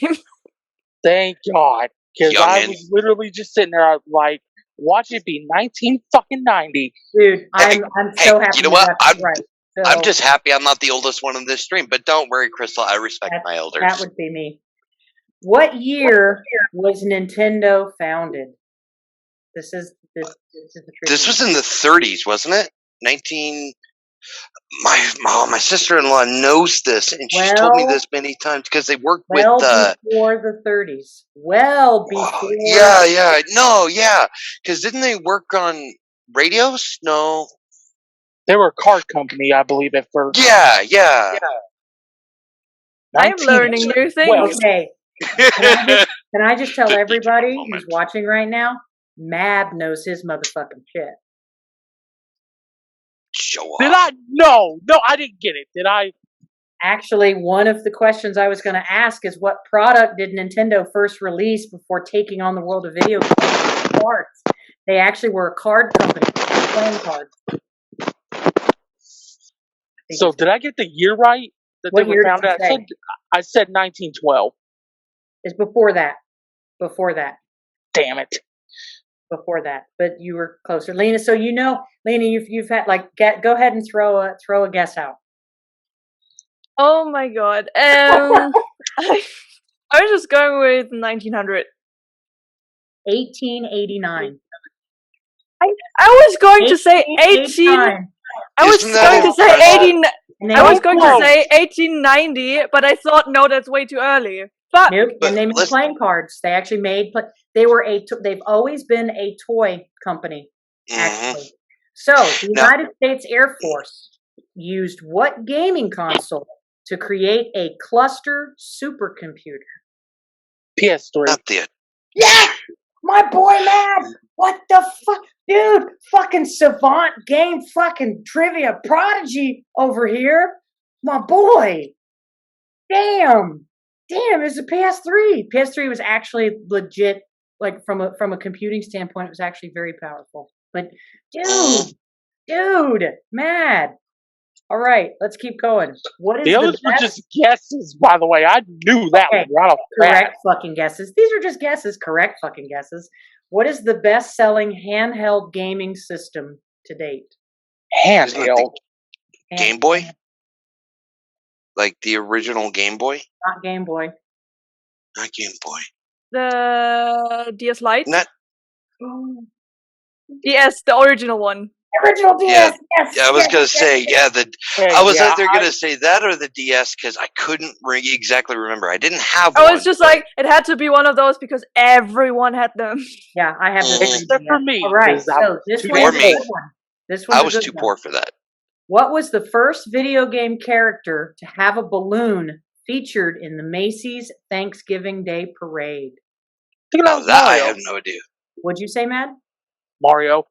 Thank God, because I Youngin. was literally just sitting there like, watch it be 1990. Dude, I'm so happy you know what? got that right. I'm So just happy I'm not the oldest one in this stream. But don't worry, Crystal. I respect my elders. that would be me. What year was Nintendo founded? This is the tricky This was one. in the 30s, wasn't it? 19. My sister-in-law knows this, and she's told me Well- this many times because they work Well with. before the 30s. Well before. Yeah. Because didn't they work on radios? No. They were a card company, I believe, at first. Yeah. I am learning new things. Okay. Can I just tell everybody who's watching right now? Mab knows his motherfucking shit. Show off. Did I? No, I didn't get it. Did I? Actually, one of the questions I was going to ask is what product did Nintendo first release before taking on the world of video games? Cards. They actually were a card company, playing cards. So did I get the year right? That What they were year did founded? you say? I said 1912. It's before that. Before that. Damn it. Before that, but you were closer, Lena. So Lena, you've had go ahead and throw a guess out. Oh my god. I was just going with 1900. 1889. I was going to say 18. 1889. I was Isn't that going to say impressive? 18. And they I was made going to cards. say 1890, but I thought no, that's way too early. But Nope. But And they made listen- playing cards. They actually made. They were they've always been a toy company. Mhm. Actually, so the Now- United States Air Force used what gaming console to create a cluster supercomputer? PS3. Not the. Yeah, my boy, Mad. What the fuck, dude? Fucking savant game, fucking trivia prodigy over here, my boy. Damn, it's a PS3. PS3 was actually legit. Like from a computing standpoint, it was actually very powerful. But dude, Mad. All right, let's keep going. What is The the others were best? just guesses, by the way. I knew that Okay, one right off the bat. Correct fucking guesses. These are just guesses. Correct fucking guesses. What is the best-selling handheld gaming system to date? Handheld. Game Boy? Like the original Game Boy? Not Game Boy. Not Game Boy. the DS Lite, Not. DS, the original one. Original DS. Yes. Yeah, I was yes, gonna yes, say yes. I was Yeah, either gonna say that or the DS because I couldn't exactly remember. I didn't have I one. was just like, it had to be one of those because everyone had them. Yeah, I have the same Except for DS. me. All right, 'cause I'm so this too one's poor a me. good one. This one's I a was good too one. poor for that. What was the first video game character to have a balloon featured in the Macy's Thanksgiving Day Parade? Think Now about that I Mario. have no idea. What'd you say, Matt? Mario.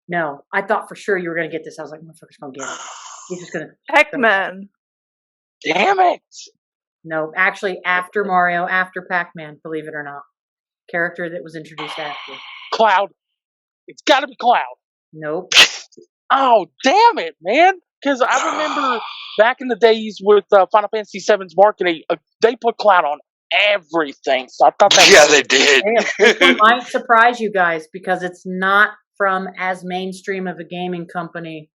No, I thought for sure you were going to get this. I was like, motherfucker's going to get it. He's just going to. Pac-Man. Damn it. No, actually, after Mario, after Pac-Man, believe it or not. Character that was introduced after. Cloud. It's got to be Cloud. Nope. Oh, damn it, man. Because I remember back in the days with Final Fantasy VII's marketing, they put Cloud on everything. So I thought that Yeah, was they did. Damn, this one might surprise you guys because it's not from as mainstream of a gaming company.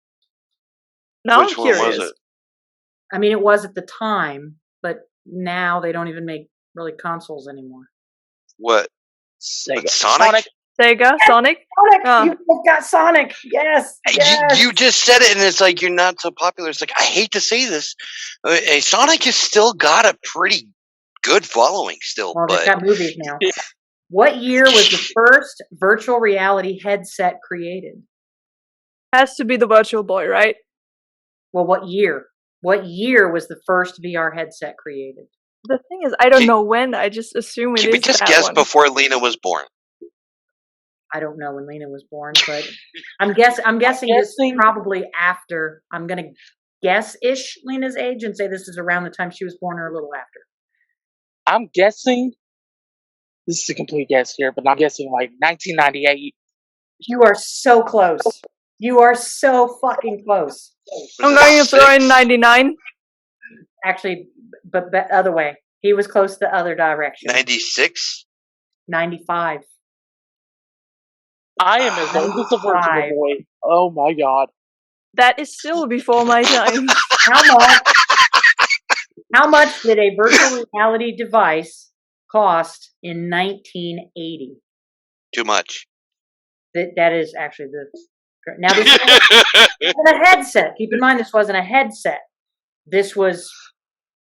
Now Which I'm one curious. was it? I mean, it was at the time, but now they don't even make really consoles anymore. What? Sega. Sonic? Sega, Sonic. Sonic! Ah. You got Sonic! Yes! Yes! You just said it, and it's like you're not so popular. It's like I hate to say this, Sonic has still got a pretty good following still, Well, they've but got movies now. What year was the first virtual reality headset created? Has to be the Virtual Boy, right? Well, what year? What year was the first VR headset created? The thing is, I don't Can- know when. I just assume it can we is just that guess one. before Lena was born? I don't know when Lena was born, but I'm guessing this is probably after. I'm gonna guess-ish Lena's age and say this is around the time she was born or a little after. I'm guessing. This is a complete guess here, but I'm guessing like 1998. You are so close. You are so fucking close. I'm Was going it to throw in 6? 99. Actually, but other way. He was close the other direction. 96? 95. I am as old as a virgin 95. boy. Oh my god. That is still before my time. How much did a virtual reality device cost in 1980? Too much. That is actually the. Now this wasn't a headset. Keep in mind, this wasn't a headset. This was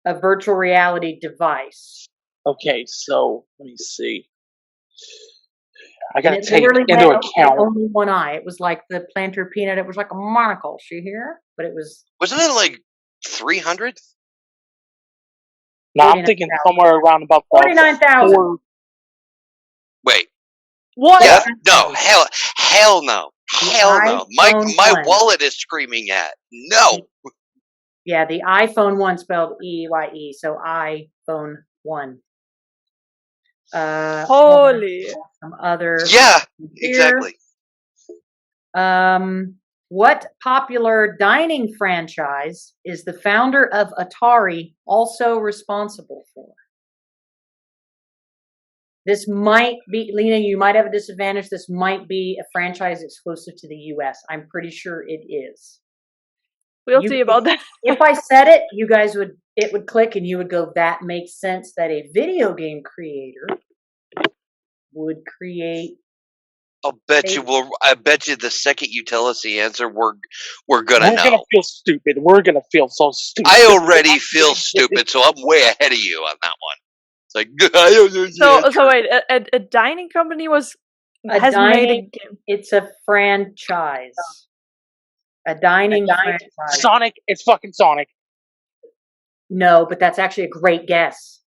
a virtual reality device. Okay, so let me see. I And gotta it take literally into had account. only one eye. It was like the planter peanut. It was like a monocle. See here? But it was Wasn't it like 300? Now I'm thinking 49,000. somewhere around about the 49,000. 4. Wait. What? Yeah. No. Hell no. Hell no. My iPhone 1. wallet is screaming at. No. Yeah, the iPhone 1 spelled E-Y-E, so iPhone 1. Holy. Some other Yeah. here. Exactly. What popular dining franchise is the founder of Atari also responsible for? This might be, Lena, you might have a disadvantage. This might be a franchise exclusive to the US. I'm pretty sure it is. We'll see about that. If I said it, it would click and you would go, that makes sense that a video game creator would create. I bet you the second you tell us the answer, we're gonna We're know. gonna feel stupid. We're gonna feel so stupid. I already feel stupid, so I'm way ahead of you on that one. It's like I don't know. So wait, a dining company has made a game. It's a franchise. A dining franchise. Sonic. It's fucking Sonic. No, but that's actually a great guess.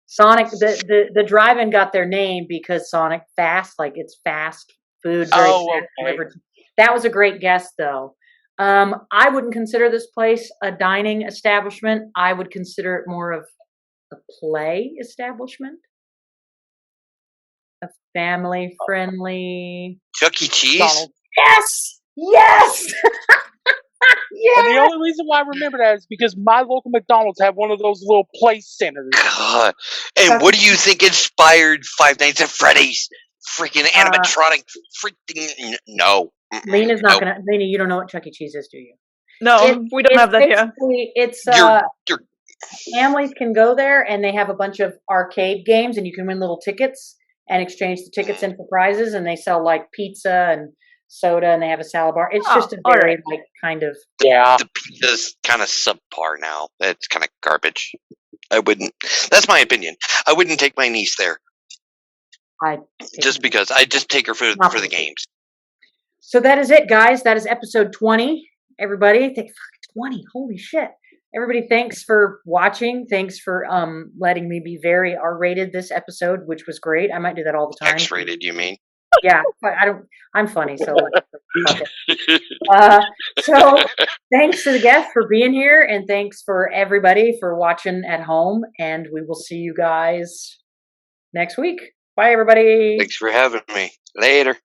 Sonic, the drive-in got their name because Sonic Fast, like it's fast food. Very fast delivered. That was a great guess, though. I wouldn't consider this place a dining establishment. I would consider it more of a play establishment. A family-friendly. Chuck E. Cheese? Donald. Yes! Yes! And the only reason why I remember that is because my local McDonald's had one of those little play centers. God. And what do you think inspired Five Nights at Freddy's? Freaking animatronic. Freaking no. Lena's not gonna. Lena, you don't know what Chuck E. Cheese is, do you? No, we don't have that here. It's You're families can go there and they have a bunch of arcade games and you can win little tickets and exchange the tickets in for prizes, and they sell like pizza and soda and they have a salad bar. It's just a very like kind of the pizza's kind of subpar now. It's kind of garbage. I wouldn't. That's my opinion. I wouldn't take my niece there. Just because I just take her for the games. So that is it, guys. That is episode 20. Everybody, 20. Holy shit. Everybody, thanks for watching. Thanks for letting me be very R-rated this episode, which was great. I might do that all the time. X-rated, you mean? Yeah, I'm funny, so so thanks to the guest for being here, and thanks for everybody for watching at home, and we will see you guys next week. Bye, everybody. Thanks for having me. Later.